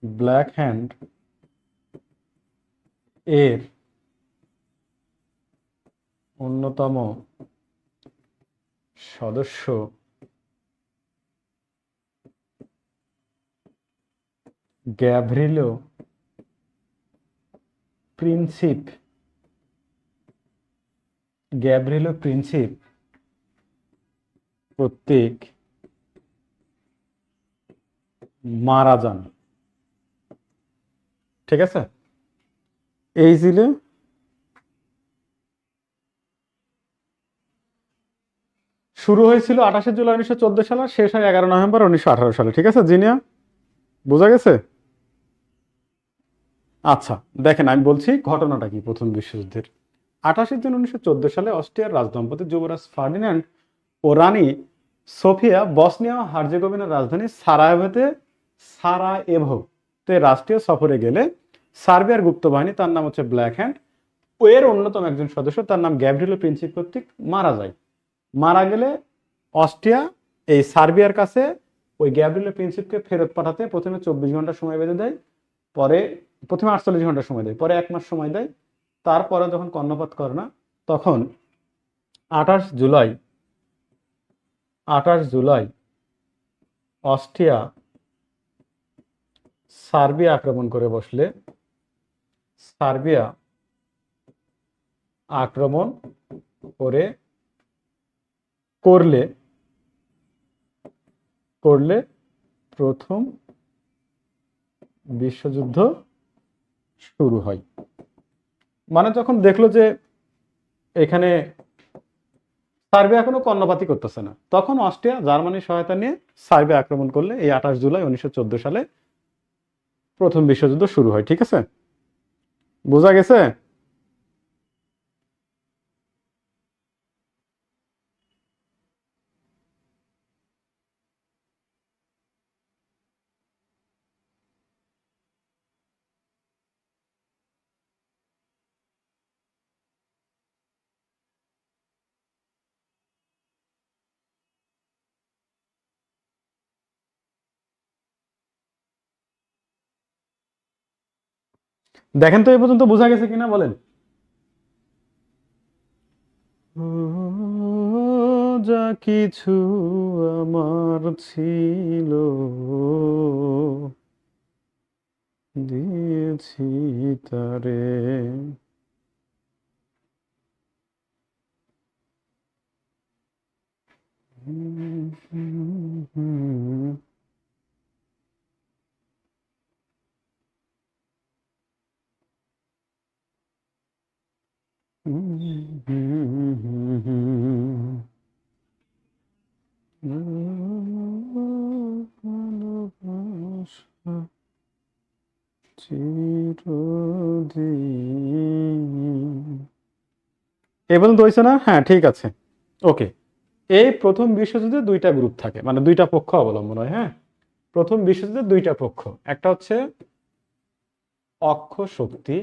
ব্ল্যাক হ্যান্ড এর অন্যতম সদস্য গ্যাভ্রিলো প্রিন্সিপ কর্তৃক মারা যান। ঠিক আছে, এই ছিল শুরু হয়েছিল 28 জুলাই 1914 সালে, শেষ হয় 11 নভেম্বর 1918 সালে। ঠিক আছে জিনিয়া, বোঝা গেছে? আচ্ছা দেখেন, আমি বলছি ঘটনাটা কি প্রথম বিশ্বযুদ্ধের। 28 জুন 1914 সালে অস্ট্রিয়ার রাজদম্পতি যুবরাজ ফার্ডিনান্ড ও রানী সোফিয়া বসনিয়া ও হার্জেগোভিনার রাজধানী সারায়েভোতে রাষ্ট্রীয় সফরে গেলে সার্বিয়ার গুপ্তবাহিনী, তার নাম হচ্ছে ব্ল্যাক হ্যান্ড, এর অন্যতম একজন সদস্য, তার নাম গ্যাভ্রিলো প্রিন্সিপ কর্তৃক মারা গেলে অস্ট্রিয়া এই সার্বিয়ার কাছে ওই গ্যাভ্রিলো প্রিন্সিপকে ফেরত পাঠাতে প্রথমে 24 ঘন্টা সময় বেঁধে দেয়, প্রথমে 48 ঘন্টা সময় দেয়, পরে 1 মাস সময় দেয়। তারপরে যখন কর্ণপাত করে না, তখন 28 জুলাই অস্ট্রিয়া সার্বিয়া আক্রমণ করে বসলে সার্বিয়া আক্রমণ করলে প্রথম বিশ্বযুদ্ধ শুরু হয়। মানে যখন দেখলো যে এখানে সার্বিয়া কোনো কর্ণপাতই করতেছে না, তখন অস্ট্রিয়া জার্মানির সহায়তা নিয়ে সার্বিয়া আক্রমণ করলে এই 28 জুলাই 1914 সালে প্রথম বিশ্বযুদ্ধ শুরু হয়। ঠিক আছে, বোঝা গেছে? দেখেন তো এই পর্যন্ত বোঝা গেছে কিনা বলেন। ও, যা কিছু আমার ছিল দিয়েছি তারে। ভালোবাসা চিরদিন। এই পর্যন্ত হয়েছে না? হ্যাঁ, ঠিক আছে, ওকে। এই প্রথম বিশ্বযুদ্ধে দুইটা গ্রুপ থাকে, মানে দুইটা পক্ষ অবলম্বন হয়। হ্যাঁ, প্রথম বিশ্বযুদ্ধে দুইটা পক্ষ, একটা হচ্ছে অক্ষ শক্তি,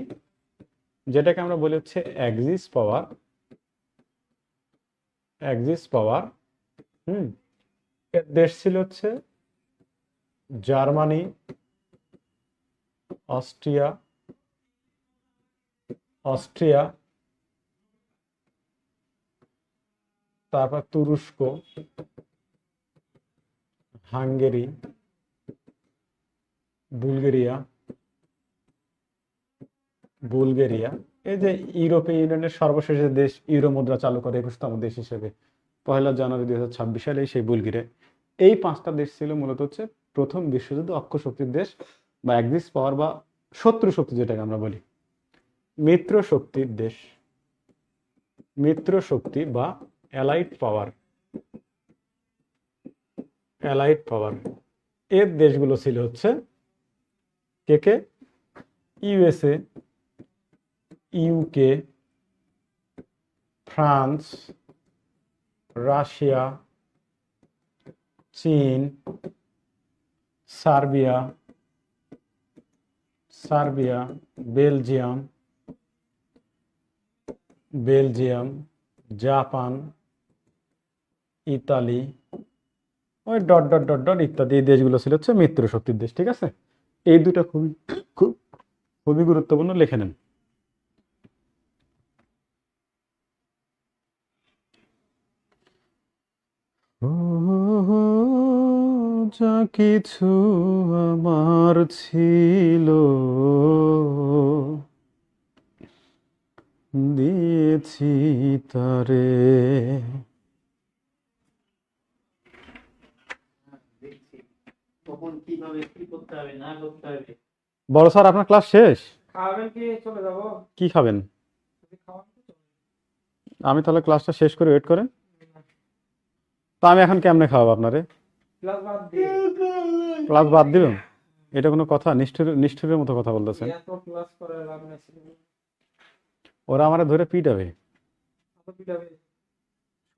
যেটাকে আমরা বলি হচ্ছে অ্যাক্সিস পাওয়ার। অ্যাক্সিস পাওয়ার, হুম, এর দেশ ছিল হচ্ছে জার্মানি, অস্ট্রিয়া, অস্ট্রিয়া, তারপর তুরস্ক, হাঙ্গেরি, বুলগেরিয়া, বুলগেরিয়া। এই যে ইউরোপীয় ইউনিয়নের সর্বশেষ যে দেশ ইউরো মুদ্রা চালু করে 21তম দেশ হিসেবে 1 জানুয়ারি 2026 সালে, সেই বুলগেরিয়া। এই 5টা দেশ ছিল মূলত হচ্ছে প্রথম বিশ্বযুদ্ধে অক্ষ শক্তির দেশ, বা অ্যাক্সিস পাওয়ার, বা শত্রু শক্তি যেটাকে আমরা বলি। মিত্র শক্তির দেশ, মিত্র শক্তি বা অ্যালাইড পাওয়ার, অ্যালাইড পাওয়ার। এর দেশগুলো ছিল হচ্ছে কে কে? ইউএসএ, ইউকে, ফ্রান্স, রাশিয়া, চীন, Serbia, Serbia, Belgium, Belgium, Japan, Italy, ওই ডট ডট ডট ডট ইত্যাদি। এই দেশগুলো ছিল হচ্ছে মিত্র শক্তির দেশ। ঠিক আছে, এই দুটো খুবই খুবই গুরুত্বপূর্ণ, লিখে নেন। ও, যা কিছু আমার ছিল দিয়েছি তারে। দেখছি কখন কিভাবে কি করতে হবে না করতে হবে। বড় স্যার, আপনার ক্লাস শেষ? খাবেন কি? চলে যাবো। কি খাবেন? যদি খাওয়ান তো চলে আমি তাহলে ক্লাসটা শেষ করে ওয়েট করেন। তো আমি এখন কেমনে খাওয়াবো আপনারে? ক্লাস বাদ দিয়ে ক্লাস বাদ দিবেন? এটা কোনো কথা? নিষ্ঠুরের মতো কথা বলতেছেন। এত ক্লাস করে লাভ নেই। ওরা আমারে ধরে পিটাবে। কত পিটাবে?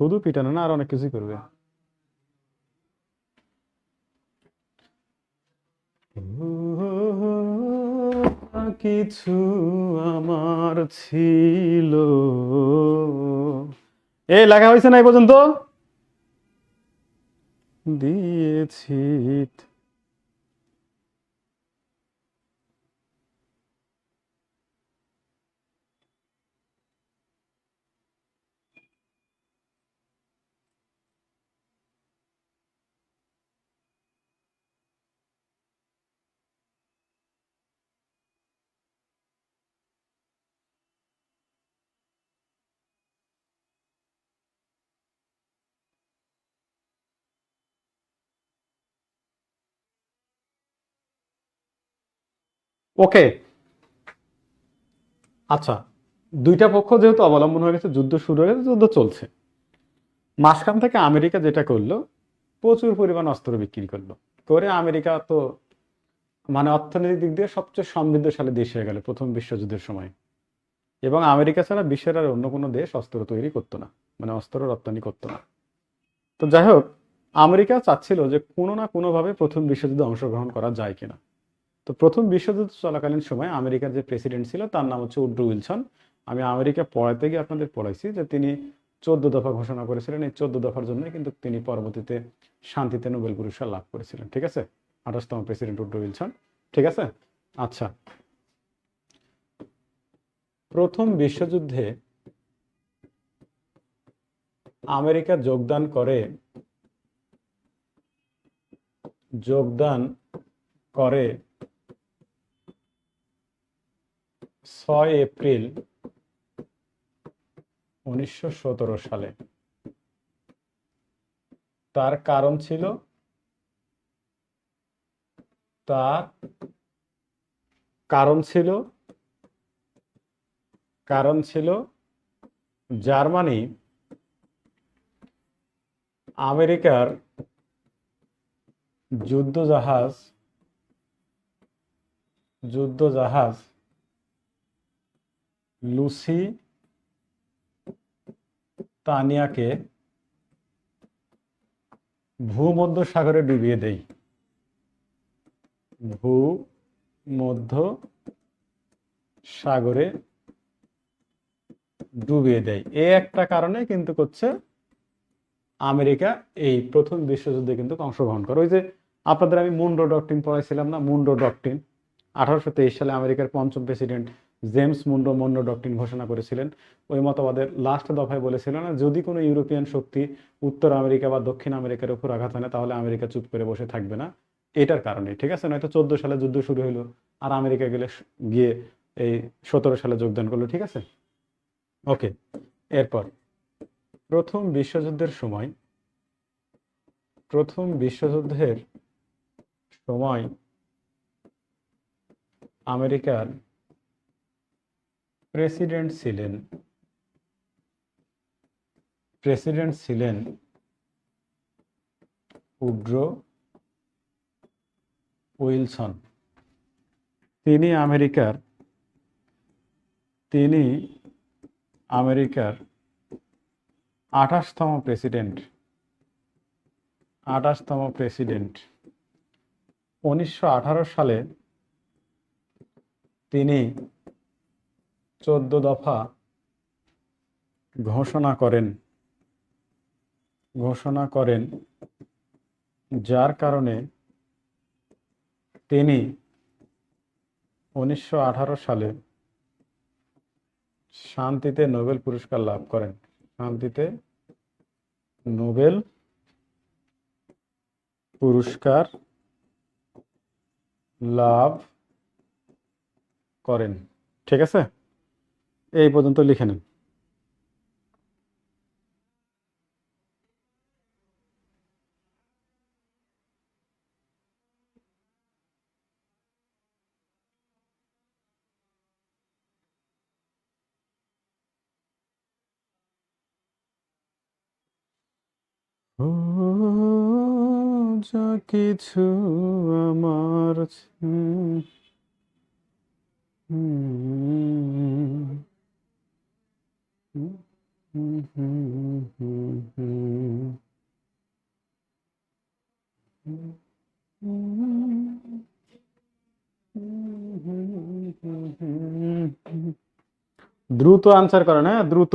শুধু পিটানো না, আর অনেক কিছুই করবে। কিছু আমার ছিল, এই লেখা হয়েছে না এই পর্যন্ত? দিয়েছি। ওকে, আচ্ছা, দুইটা পক্ষ যেহেতু অবলম্বন হয়ে গেছে, যুদ্ধ শুরু হয়ে গেছে, যুদ্ধ চলছে। মাঝখান থেকে আমেরিকা যেটা করলো, প্রচুর পরিমাণ অস্ত্র বিক্রি করলো। করে আমেরিকা তো মানে অর্থনৈতিক দিক দিয়ে সবচেয়ে সমৃদ্ধশালী দেশ হয়ে গেল প্রথম বিশ্বযুদ্ধের সময়। এবং আমেরিকা ছাড়া বিশ্বের আর অন্য কোনো দেশ অস্ত্র তৈরি করতো না, মানে অস্ত্র রপ্তানি করতো না। তো যাই হোক, আমেরিকা চাচ্ছিল যে কোনো না কোনোভাবে প্রথম বিশ্বযুদ্ধে অংশগ্রহণ করা যায় কিনা। তো প্রথম বিশ্বযুদ্ধ চলাকালীন সময় আমেরিকার যে প্রেসিডেন্ট ছিল তার নাম হচ্ছে উড্রো উইলসন। আমি আমেরিকা পড়াতে গিয়ে আপনাদের পড়াইছি যে তিনি 14 দফা ঘোষণা করেছিলেন। এই 14 দফার জন্য কিন্তু তিনি পরবর্তীতে শান্তিতে নোবেল পুরস্কার লাভ করেছিলেন। ঠিক আছে, 28তম প্রেসিডেন্ট উড্রো উইলসন। ঠিক আছে, আচ্ছা। প্রথম বিশ্বযুদ্ধে আমেরিকা যোগদান করে 6 এপ্রিল 1917 সালে। তার কারণ ছিল জার্মানি আমেরিকার যুদ্ধজাহাজ লুসিতানিয়াকে ভূমধ্য সাগরে ডুবিয়ে দেয়। ভূমধ্য সাগরে ডুবিয়ে দেয়। এই একটা কারণে কিন্তু হচ্ছে আমেরিকা এই প্রথম বিশ্বযুদ্ধে কিন্তু অংশগ্রহণ করে। ওই যে আপনাদের আমি মুনরো ডক্ট্রিন পড়াইছিলাম না, মুনরো ডক্ট্রিন 1823 সালে আমেরিকার পঞ্চম প্রেসিডেন্ট জেমস মুনরো ডক্ট্রিন ঘোষণা করেছিলেন। ওই মতবাদের লাস্ট দফায় বলেছিল না, যদি কোনো ইউরোপিয়ান শক্তি উত্তর আমেরিকা বা দক্ষিণ আমেরিকার উপর আঘাত আনে তাহলে আমেরিকা চুপ করে বসে থাকবে না। এটার কারণে, ঠিক আছে? নয়তো 14 সালে যুদ্ধ শুরু হলো আর আমেরিকা গিয়ে এই 17 সালে যোগদান করলো, ঠিক আছে? ওকে, এরপর প্রথম বিশ্বযুদ্ধের সময় আমেরিকার প্রেসিডেন্ট ছিলেন উড্রো উইলসন। তিনি আমেরিকার 28তম প্রেসিডেন্ট। 1918 সালে তিনি 14 দফা ঘোষণা করেন, যার কারণে তিনি 1918 সালে শান্তিতে নোবেল পুরস্কার লাভ করেন। শান্তিতে নোবেল পুরস্কার লাভ করেন, ঠিক আছে? এই পর্যন্ত লিখে নেন। ও যা কিছু আমার দ্রুত আনসার করেন, হ্যাঁ দ্রুত।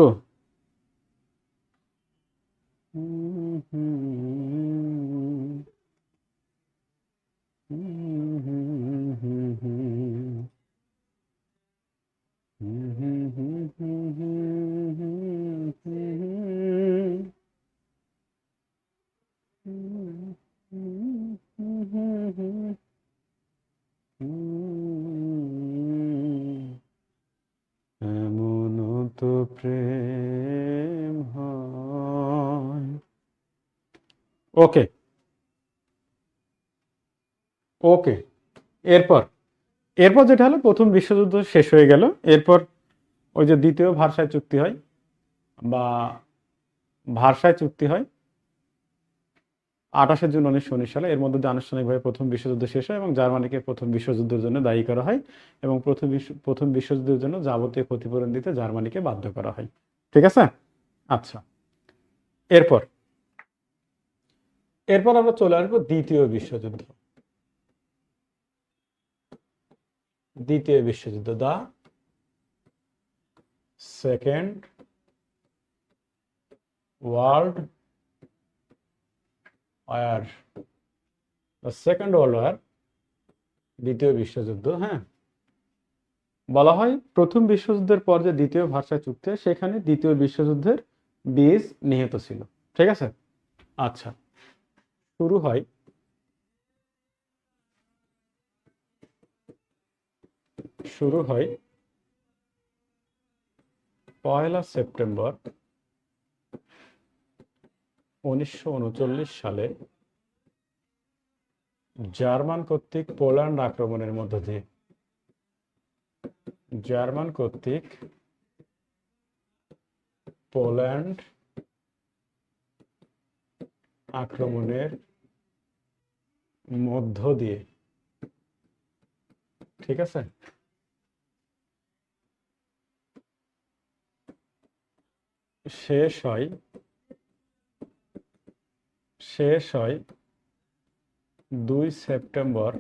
এমন তো প্রেম হয়। ওকে ওকে, এরপর যেটা হলো প্রথম বিশ্বযুদ্ধ শেষ হয়ে গেল। এরপর ওই যে দ্বিতীয় ভার্সাই চুক্তি হয় বা ভার্সাই চুক্তি হয় 28 জুন 1919 সালে। এর মধ্যে দিয়ে আনুষ্ঠানিকভাবে প্রথম বিশ্বযুদ্ধ শেষ হয় এবং জার্মানিকে প্রথম বিশ্বযুদ্ধের জন্য দায়ী করা হয় এবং প্রথম বিশ্বযুদ্ধের জন্য যাবতীয় ক্ষতিপূরণ দিতে জার্মানিকে বাধ্য করা হয়, ঠিক আছে? আচ্ছা, এরপর আমরা চলে আসবো দ্বিতীয় বিশ্বযুদ্ধ। The second world war. The second world war, দ্বিতীয় বিশ্বযুদ্ধ। হ্যাঁ, বলা হয় প্রথম বিশ্বযুদ্ধের পর যে দ্বিতীয় ভার্সাই চুক্তি হয়, সেখানে দ্বিতীয় বিশ্বযুদ্ধের বীজ নিহিত ছিল। ঠিক আছে? আচ্ছা, শুরু হয় শুরু হয় 1 সেপ্টেম্বর 1939 সালে জার্মান কর্তৃক পোল্যান্ড আক্রমণের মধ্য দিয়ে। জার্মান কর্তৃক পোল্যান্ড আক্রমণের মধ্য দিয়ে। ঠিক আছে? শেষ হয় শেষ হয় 2 সেপ্টেম্বর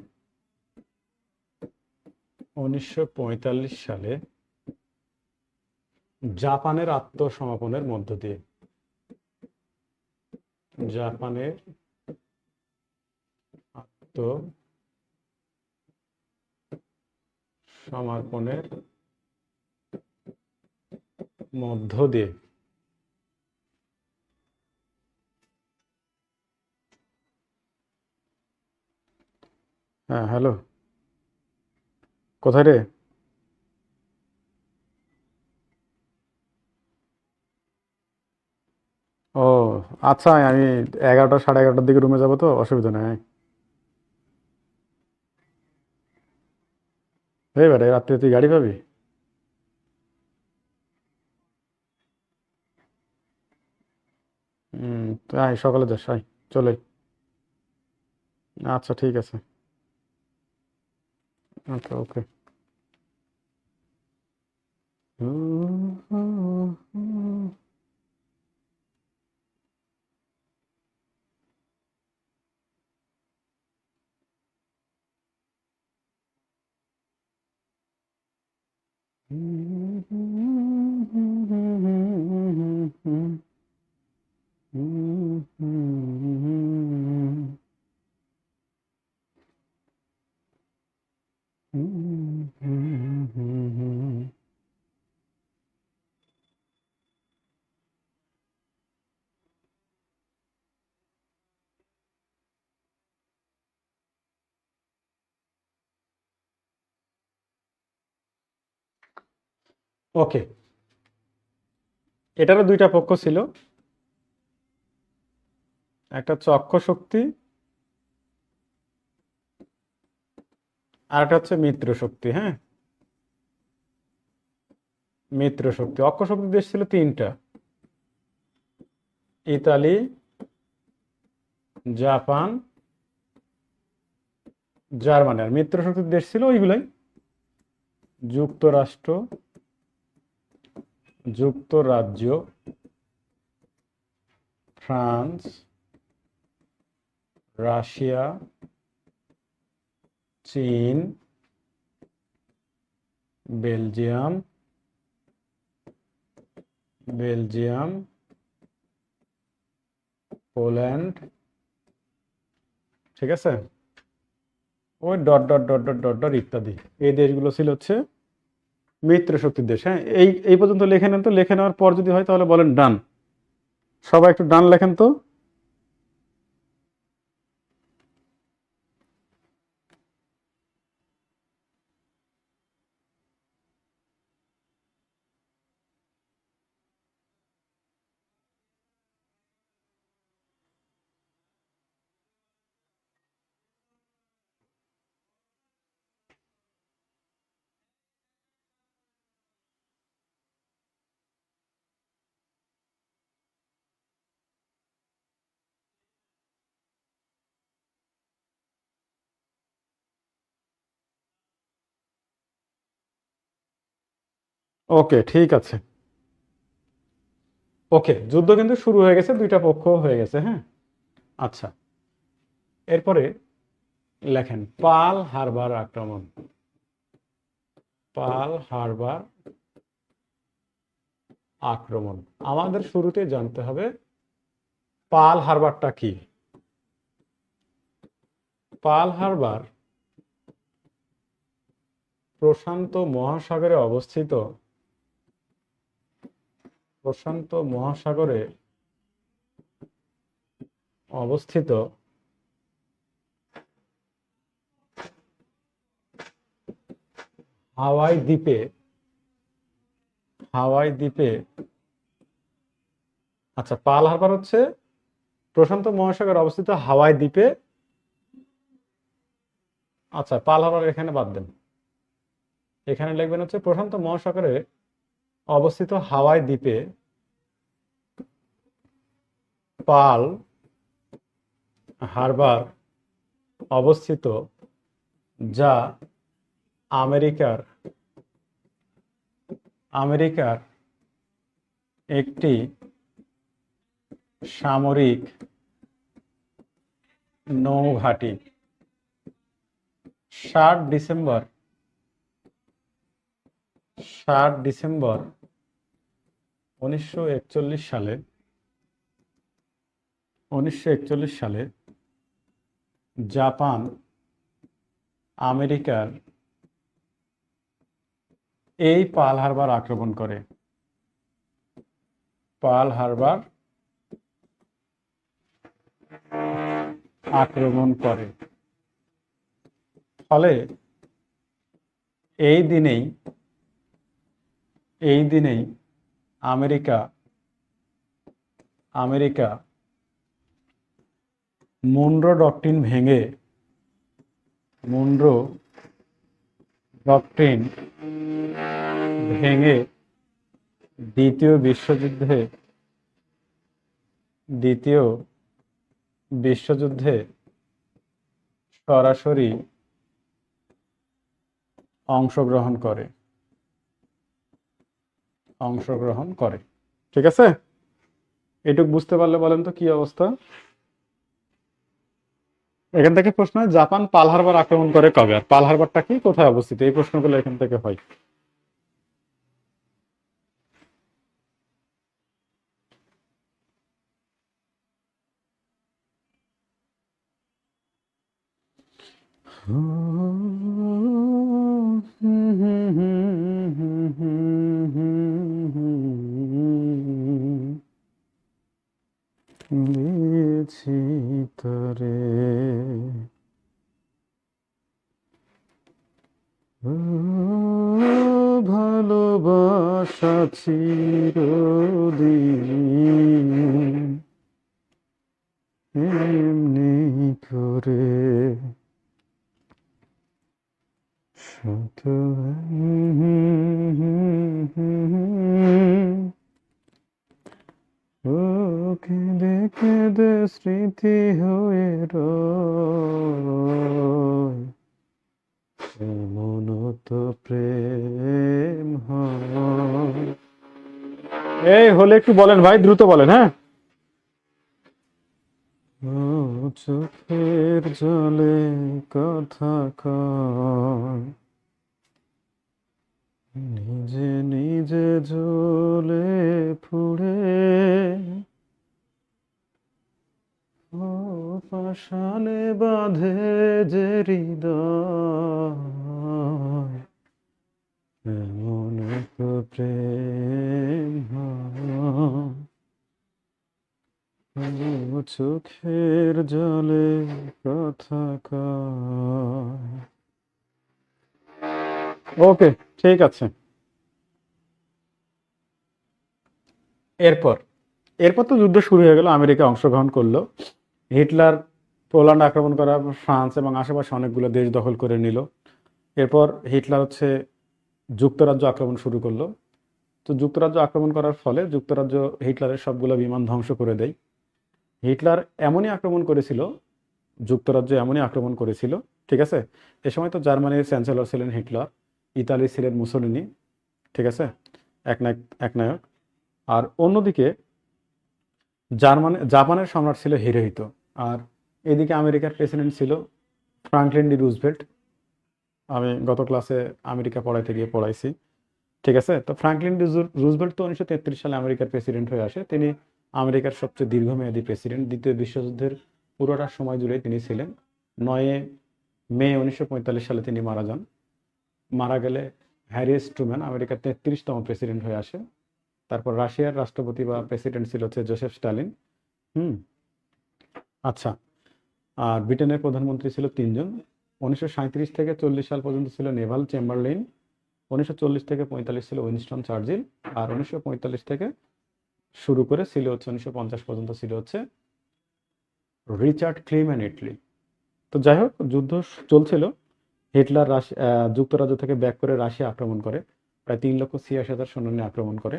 1945 সালে জাপানের আত্মসমর্পণের মধ্য দিয়ে। জাপানের আত্মসমর্পণের মধ্য দিয়ে। হ্যাঁ, হ্যালো, কোথায় রে? ও আচ্ছা, আমি 11টা, 11:30টার দিকে রুমে যাবো, তো অসুবিধা নেই। এই বেটা, রাত্রে তুই গাড়ি পাবি? তুই আয়, সকালে যাস, আয়, চলে। আচ্ছা, ঠিক আছে। ওকে, ওকে। ওকে, এটারও দুইটা পক্ষ ছিল। একটা হচ্ছে অক্ষ শক্তি, আর একটা হচ্ছে মিত্র শক্তি। হ্যাঁ, মিত্র শক্তি, অক্ষ শক্তি দেশ ছিল 3টা: ইতালি, জাপান, জার্মানি। আর মিত্র শক্তির দেশ ছিল ওইগুলাই: যুক্তরাষ্ট্র, যুক্তরাজ্য, ফ্রান্স, রাশিয়া, চীন, বেলজিয়াম, পোল্যান্ড। ঠিক আছে? ওই dot dot dot dot dot dot ইত্যাদি। এই দেশগুলো ছিল হচ্ছে মিত্র শক্তির দেশ। হ্যাঁ, এই পর্যন্ত লিখে নেন তো। লিখে নেওয়ার পর যদি হয় তাহলে বলেন ডান। সবাই একটু ডান লেখেন তো। ওকে, ঠিক আছে। ওকে, যুদ্ধ কিন্তু শুরু হয়ে গেছে, দুইটা পক্ষ হয়ে গেছে। হ্যাঁ, আচ্ছা, এরপরে লেখেন পার্ল হারবার আক্রমণ। পার্ল হারবার আক্রমণ। আমাদের শুরুতে জানতে হবে পার্ল হারবারটা কি। পার্ল হারবার প্রশান্ত মহাসাগরে অবস্থিত, প্রশান্ত মহাসাগরে অবস্থিত হাওয়াই দ্বীপে, হাওয়াই দ্বীপে, আচ্ছা পার্ল হারবার হচ্ছে প্রশান্ত মহাসাগরে অবস্থিত হাওয়াই দ্বীপে, আচ্ছা পার্ল হারবার এখানে বাদ দেন, এখানে লিখবেন হচ্ছে প্রশান্ত মহাসাগরে অবস্থিত হাওয়াই দ্বীপে পার্ল হারবার অবস্থিত, যা আমেরিকার আমেরিকার একটি সামরিক নৌঘাঁটি। 7 ডিসেম্বর 1941 সালে 1941 সালে জাপান আমেরিকার এই পার্ল হারবার আক্রমণ করে, পার্ল হারবার আক্রমণ করে। ফলে এই দিনেই আমেরিকা মনরো ডক্ট্রিন ভেঙে দ্বিতীয় বিশ্বযুদ্ধে সরাসরি অংশগ্রহণ করে। ঠিক আছে, এটুক বুঝতে পারলে বলেন তো কি অবস্থা। এখান থেকে প্রশ্ন হয় জাপান পার্ল হারবার আক্রমণ করে কবে, আর পার্ল হারবারটা কি, কোথায় অবস্থিত, এই প্রশ্নগুলো এখান থেকে হয়। দিয়েছি তরে ভালোবাসা চিরদিন এমনি করে শত ও কেঁদে কেঁদে স্মৃতি হয়ে রয়, এমন তো প্রেম হয়। এই হলে একটু বলেন ভাই, দ্রুত বলেন। হ্যাঁ, ও চোখের জলে কথা কয়, নিজে নিজে জ্বলে পুড়ে, ও পাষাণে বাঁধে যে হৃদয়, এমন তো প্রেম হয়। ও চোখের জলে কথা কয়। ওকে, ঠিক আছে। এরপর তো যুদ্ধ শুরু হয়ে গেল, আমেরিকা অংশগ্রহণ করলো, হিটলার পোল্যান্ড আক্রমণ করা, ফ্রান্স এবং আশেপাশে অনেকগুলো দেশ দখল করে নিল। এরপর হিটলার হচ্ছে যুক্তরাজ্য আক্রমণ শুরু করলো। তো যুক্তরাজ্য আক্রমণ করার ফলে যুক্তরাজ্য হিটলারের সবগুলো বিমান ধ্বংস করে দেয়। হিটলার এমনই আক্রমণ করেছিল, ঠিক আছে। এ সময় তো জার্মানির চ্যান্সেলর ছিলেন হিটলার, ইতালি ছিলেন মুসোলিনি, ঠিক আছে, একনায়ক। আর অন্যদিকে জাপানের সম্রাট ছিল হিরোহিতো, আর এদিকে আমেরিকার প্রেসিডেন্ট ছিল ফ্রাঙ্কলিন ডি রুজভেল্ট। আমি গত ক্লাসে আমেরিকা পড়াইতে গিয়ে পড়াইছি, ঠিক আছে। তো ফ্রাঙ্কলিন ডি রুজভেল্ট তো 1933 সালে আমেরিকার প্রেসিডেন্ট হয়ে আসে। তিনি আমেরিকার সবচেয়ে দীর্ঘমেয়াদী প্রেসিডেন্ট, দ্বিতীয় বিশ্বযুদ্ধের পুরোটা সময় জুড়ে তিনি ছিলেন। 9 মে 1945 সালে তিনি মারা যান। মারা গেলে হ্যারি এস ট্রুম্যান আমেরিকার 33তম প্রেসিডেন্ট হয়ে আসে। তারপর রাশিয়ার রাষ্ট্রপতি বা প্রেসিডেন্ট ছিল হচ্ছে জোসেফ স্টালিন। হুম। আচ্ছা, আর ব্রিটেনের প্রধানমন্ত্রী ছিল 3 জন। 1937 থেকে 40 সাল পর্যন্ত ছিল নেভাল চেম্বারলেইন। 1940 থেকে 45 ছিল উইনস্টন চার্চিল। আর 1945 থেকে শুরু করে ছিল হচ্ছে 1950 পর্যন্ত ছিল হচ্ছে রিচার্ড ক্লিম্যান ইটলি। তো যাই হোক, যুদ্ধ চলছিল। হিটলার যুক্তরাজ্য থেকে ব্যাক করে রাশিয়া আক্রমণ করে, প্রায় 3,86,000 সৈন্য নিয়ে আক্রমণ করে।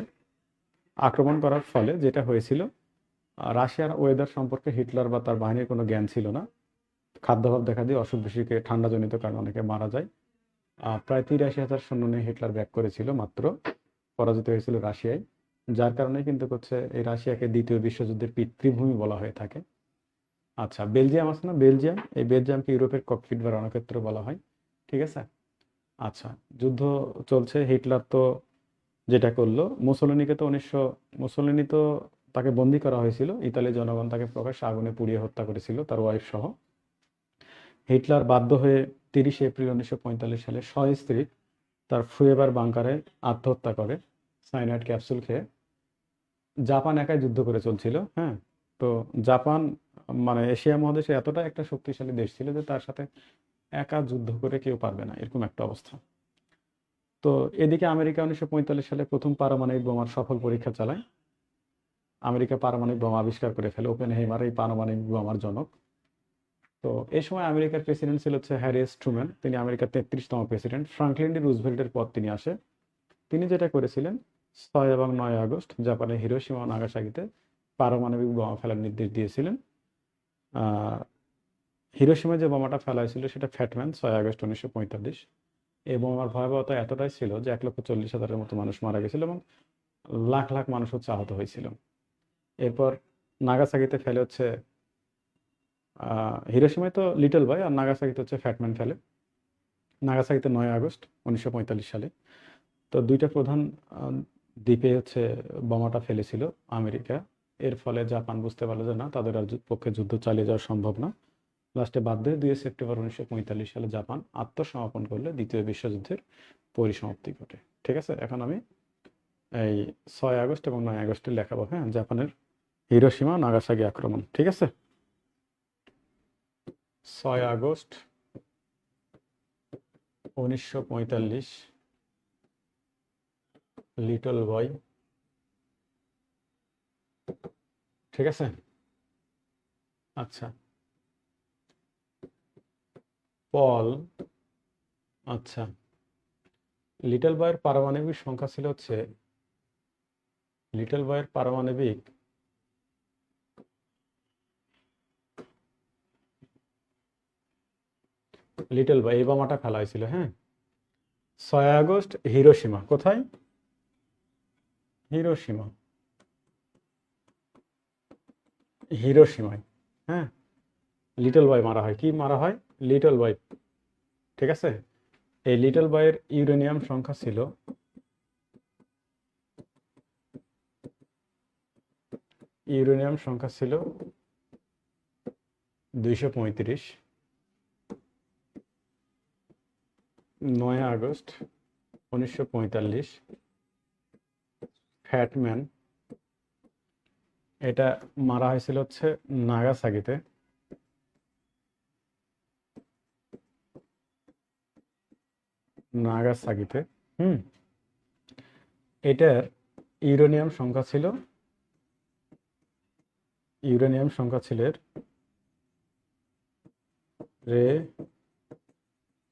আক্রমণ করার ফলে যেটা হয়েছিল, রাশিয়ার ওয়েদার সম্পর্কে হিটলার বা তার বাহিনীর কোনো জ্ঞান ছিল না। খাদ্যাভাব দেখা দিয়ে অসুখ বিসুখে ঠান্ডাজনিত কারণে অনেকে মারা যায়। প্রায় 83,000 সৈন্য নিয়ে হিটলার ব্যাক করেছিল, মাত্র পরাজিত হয়েছিল রাশিয়ায়। যার কারণে কিন্তু হচ্ছে এই রাশিয়াকে দ্বিতীয় বিশ্বযুদ্ধের পিতৃভূমি বলা হয়ে থাকে। আচ্ছা, বেলজিয়াম আছে না, বেলজিয়াম, এই বেলজিয়ামকে ইউরোপের ককপিট বা রণক্ষেত্র বলা হয়। ঠিক আছে। আচ্ছা, যুদ্ধ চলছে। হিটলার তো যেটা করলো, মুসোলিনি তো তাকে বন্দি করা হয়েছিল। ইতালির জনগণ তাকে প্রকাশ্যে আগুনে পুড়িয়ে হত্যা করেছিল, তার ওয়াইফ সহ। হিটলার বাধ্য হয়ে 30 এপ্রিল 1945 সালে সস্ত্রীক তার ফুয়েবার বাংকারে আত্মহত্যা করে সাইনাইড ক্যাপসুল খেয়ে। জাপান একাই যুদ্ধ করে চলছিল। হ্যাঁ, তো জাপান মানে এশিয়া মহাদেশে এতটা একটা শক্তিশালী দেশ ছিল যে তার সাথে একা যুদ্ধ করে কেউ পারবে না, এরকম একটা অবস্থা। তো এদিকে আমেরিকা 1945 সালে প্রথম পারমাণবিক বোমার সফল পরীক্ষা চালায়। আমেরিকা পারমাণবিক বোমা আবিষ্কার করে ফেলে। ওপেনহেইমার এই পারমাণবিক বোমার জনক। তো এই সময় আমেরিকার প্রেসিডেন্ট ছিল হচ্ছে হ্যারি এস ট্রুম্যান, তিনি আমেরিকার 33তম প্রেসিডেন্ট। ফ্রাঙ্কলিন ডি রুজভেল্টের পর তিনি আসে। তিনি যেটা করেছিলেন, 6 এবং 9 আগস্ট জাপানের হিরোশিমা ও নাগাসাকিতে পারমাণবিক বোমা ফেলার নির্দেশ দিয়েছিলেন। হিরোশিমায় যে বোমাটা ফেলা হয়েছিল সেটা ফ্যাটম্যান, 6 আগস্ট 1945। এই বোমার ভয়াবহতা এতটাই ছিল যে 1,40,000-এর মতো মানুষ মারা গেছিল এবং লাখ লাখ মানুষ হচ্ছে আহত হয়েছিল। এরপর নাগাসাকিতে ফেলে হচ্ছে, হিরোশিমায় তো লিটল বয়, আর নাগাসাকিতে হচ্ছে ফ্যাটম্যান ফেলে। নাগাসাকিতে 9 আগস্ট 1945 সালে। তো দুইটা প্রধান দ্বীপে হচ্ছে বোমাটা ফেলেছিল আমেরিকা। এর ফলে জাপান বুঝতে পারলো যে না, তাদের আর পক্ষে যুদ্ধ চালিয়ে যাওয়া সম্ভব না। লাস্টে বাধ্য হয়ে 2 সেপ্টেম্বর 1945 সালে জাপান আত্মসমর্পণ করলে দ্বিতীয় বিশ্বযুদ্ধের পরিসমাপ্তি ঘটে। ঠিক আছে, এখন আমি এই 6 আগস্ট এবং 9 আগস্টে লেখাবো। হ্যাঁ, জাপানের হিরোশিমা নাগাসাকি আক্রমণ। ঠিক আছে, 6 আগস্ট 1945, লিটল বয়। ঠিক আছে। আচ্ছা, পল। আচ্ছা, লিটল বয়ের পারমাণবিক সংখ্যা ছিল হচ্ছে, লিটল বয়ের পারমাণবিক লিটল বয় এই বোমাটা ফেলা হয়েছিল। হ্যাঁ, 6 আগস্ট হিরোশিমা। কোথায়? হিরোশিমা, হিরোশিমায়। হ্যাঁ, লিটল বয় মারা হয়। কি মারা হয়? Little boy. ঠিক আছে, এই লিটল বয়ের ইউরেনিয়াম সংখ্যা ছিল, ইউরেনিয়াম সংখ্যা ছিল 235। 9 আগস্ট 1945 ফ্যাটম্যান, এটা মারা হয়েছিল হচ্ছে নাগাসাকিতে। নাগাসাকিতে। এটার ইউরেনিয়াম সংখ্যা ছিল, ইউরেনিয়াম সংখ্যা ছিল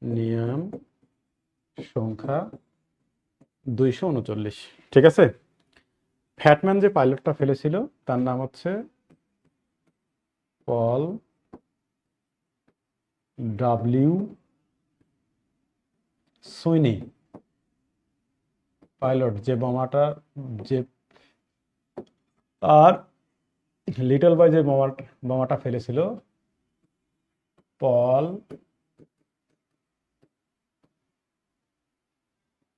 নিয়াম সংখ্যা 239। ঠিক আছে। ফ্যাটম্যান যে পাইলটটা ফেলেছিল তার নাম হচ্ছে পল ডাব্লিউ সুইনি। পাইলট যে বোমাটা, যে আর লিটল বয় যে বোমাটা ফেলেছিল, পল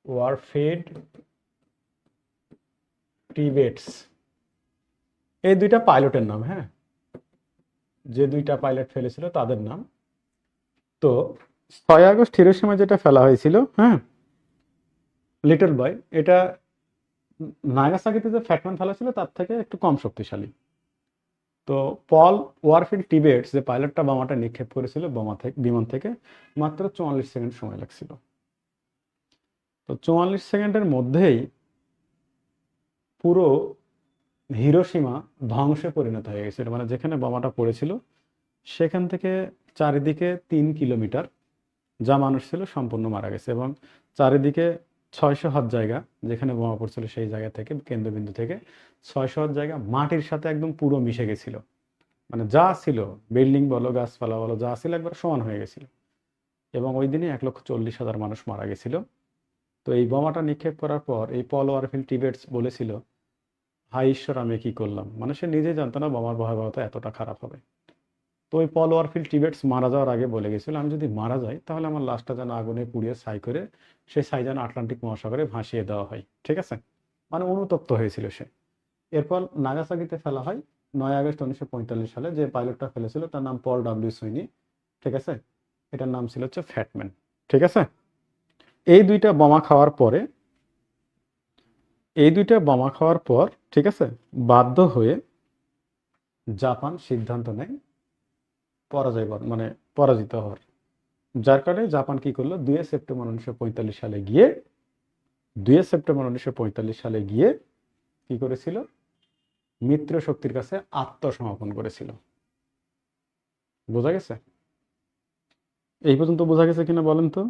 ওয়ারফিড টিবেটস। এই দুইটা পাইলটের নাম। হ্যাঁ, যে দুইটা পাইলট ফেলেছিল তাদের নাম। তো 6 আগস্ট হিরোশিমা যেটা ফেলা হয়েছিল, হ্যাঁ, লিটল বয়, এটা নাগাসাকিতে যে ফ্যাটম্যান ফেলা ছিল তার থেকে একটু কম শক্তিশালী। তো পল ওয়ারফিল্ড টিবেটস যে পাইলটটা বোমাটা নিক্ষেপ করেছিল বিমান থেকে, মাত্র 44 সেকেন্ড সময় লাগছিল। তো 44 সেকেন্ডের মধ্যেই পুরো হিরোশিমা ধ্বংসে পরিণত হয়ে গেছিল। মানে যেখানে বোমাটা পড়েছিল সেখান থেকে চারিদিকে 3 কিলোমিটার যা মানুষ ছিল সম্পূর্ণ মারা গেছে, এবং চারিদিকে 600 হাত জায়গা, যেখানে বোমা পড়ছিল সেই জায়গা থেকে, কেন্দ্রবিন্দু থেকে 600 হাত জায়গা মাটির সাথে একদম পুরো মিশে গেছিল। মানে যা ছিল, বিল্ডিং বলো গাছপালা বলো, যা ছিল একবার সমান হয়ে গেছিল। এবং ওই দিনে 1,40,000 মানুষ মারা গেছিল। তো এই বোমাটা নিক্ষেপ করার পর এই পল ওয়ারফিল্ড টিবেটস বলেছিল, হায় ঈশ্বর আমি কি করলাম। মানে সে নিজে জানতো না বোমার ভয়াবহতা এতটা খারাপ হবে। তো ওই পল ওয়ারফিল্ড টিবেটস মারা যাওয়ার আগে বলে গেছিল, আমি যদি মারা যাই তাহলে আমার লাশটা যেন আগুনে পুড়িয়ে ছাই করে সেই ছাই যেন আটলান্টিক মহাসাগরে ভাসিয়ে দেওয়া হয়, ঠিক আছে। মানে অনুতপ্ত হয়েছিল সে। এরপর নাগাসাকিতে ফেলা হয় 9 আগস্ট 1945 সালে। যে পাইলটটা ফেলেছিল তার নাম পল ডাব্লিউ সুইনি, ঠিক আছে। এটার নাম ছিল হচ্ছে ফ্যাটম্যান, ঠিক আছে। এই দুইটা বোমা খাওয়ার পরে, ঠিক আছে, বাধ্য হয়ে জাপান সিদ্ধান্ত নেয় মানে পরাজিত হওয়ার। যার কারণে জাপান কি করলো, 2 সেপ্টেম্বর 1945 সালে গিয়ে কি করেছিল, মিত্র শক্তির কাছে আত্মসমর্পণ করেছিল। বোঝা গেছে? এই পর্যন্ত বোঝা গেছে কিনা বলেন তো?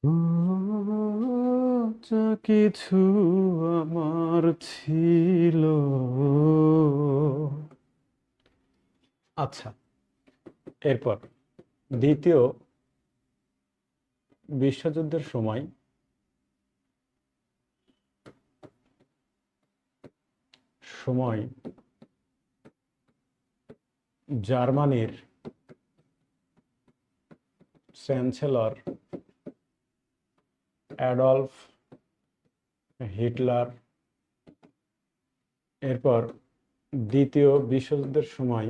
ও, যা কিছু আমার ছিল। আচ্ছা, এরপর দ্বিতীয় বিশ্বযুদ্ধের সময় জার্মানির চ্যান্সেলর অ্যাডলফ হিটলার, এরপর দ্বিতীয় বিশ্বযুদ্ধের সময়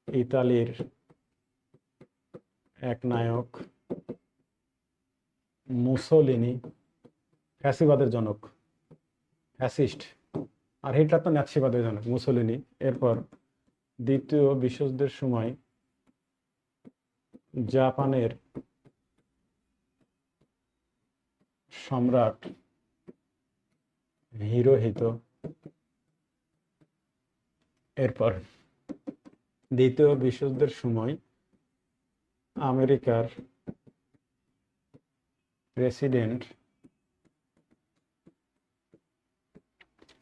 ইতালির এক নায়ক মুসোলিনি, ফ্যাসিবাদের জনক, ফ্যাসিস্ট, আর হিটলার তো ন্যাৎসিবাদের জনক, মুসোলিনি। এরপর দ্বিতীয় বিশ্বযুদ্ধের সময় জাপানের সম্রাট হিরোহিতো। এরপর দ্বিতীয় বিশ্বযুদ্ধের সময় আমেরিকার প্রেসিডেন্ট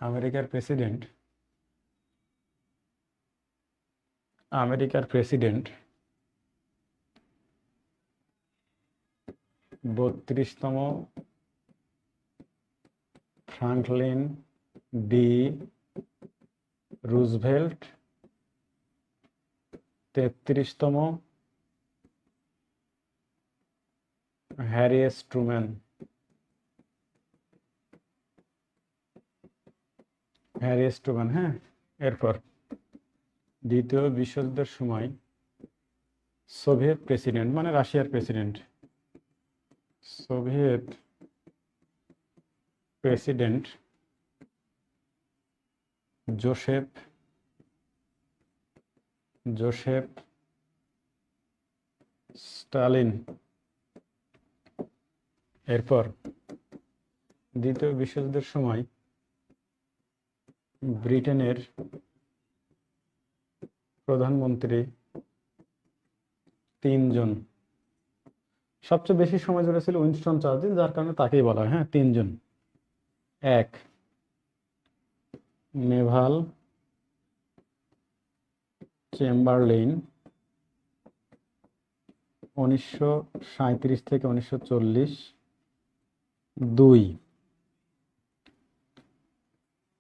আমেরিকার প্রেসিডেন্ট 32তম ফ্রাঙ্কলিন ডি রুজভেল্ট, 33তম হ্যারি এস ট্রুম্যান। হ্যাঁ। এরপর দ্বিতীয় বিশ্বযুদ্ধের সময় সোভিয়েত প্রেসিডেন্ট, মানে রাশিয়ার সোভিয়েত প্রেসিডেন্ট জোসেফ স্টালিন, এরপর দ্বিতীয় বিশ্বযুদ্ধের সময় ব্রিটেনের প্রধানমন্ত্রী তিনজন, সবচেয়ে বেশি সময় ধরে ছিল উইনস্টন চার্চিল, যার কারণে তাকেই বলা হয়। হ্যাঁ, তিনজন। এক, নেভাল চেম্বারলেইন, 1937 থেকে 1940। দুই,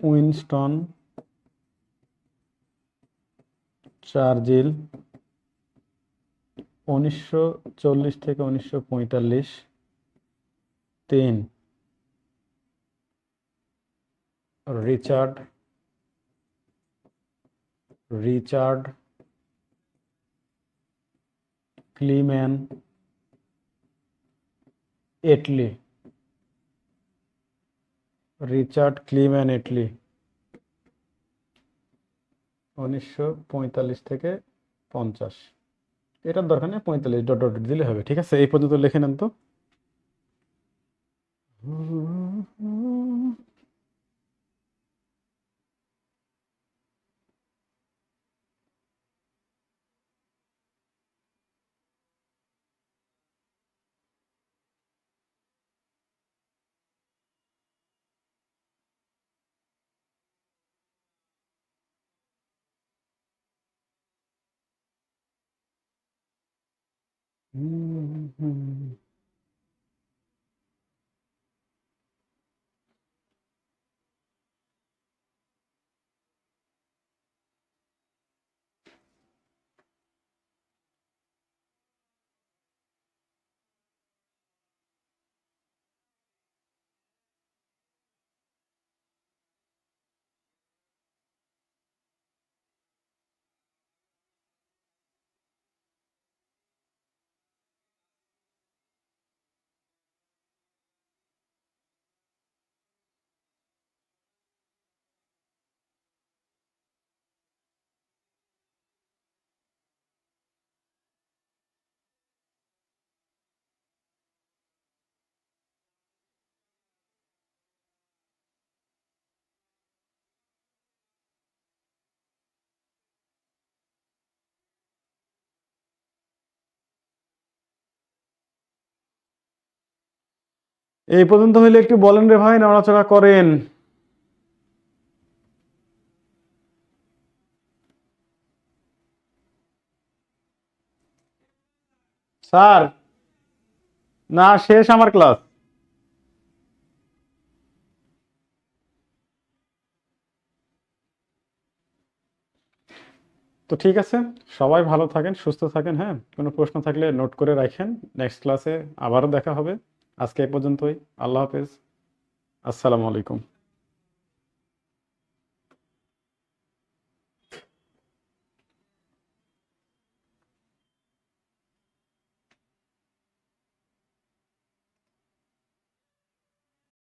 উইনস্টন চার্চিল, 1940 থেকে 1945। তিন, রিচার্ড ক্লিম্যান এটলি, 1945 থেকে 50। এটার দরকার নেই, 45 ডট ডট দিলে হবে। ঠিক আছে, এই পর্যন্ত লিখে নেন তো। এই পর্যন্ত হইলে একটু বলেন রে ভাই, নড়াচড়া করেন। স্যার, না, শেষ আমার ক্লাস। তো ঠিক আছে, সবাই ভালো থাকেন, সুস্থ থাকেন। হ্যাঁ, কোনো প্রশ্ন থাকলে নোট করে রাখেন। নেক্সট ক্লাসে আবারও দেখা হবে। আজকে এই পর্যন্তই। আল্লাহ হাফেজ। আসসালামু আলাইকুম।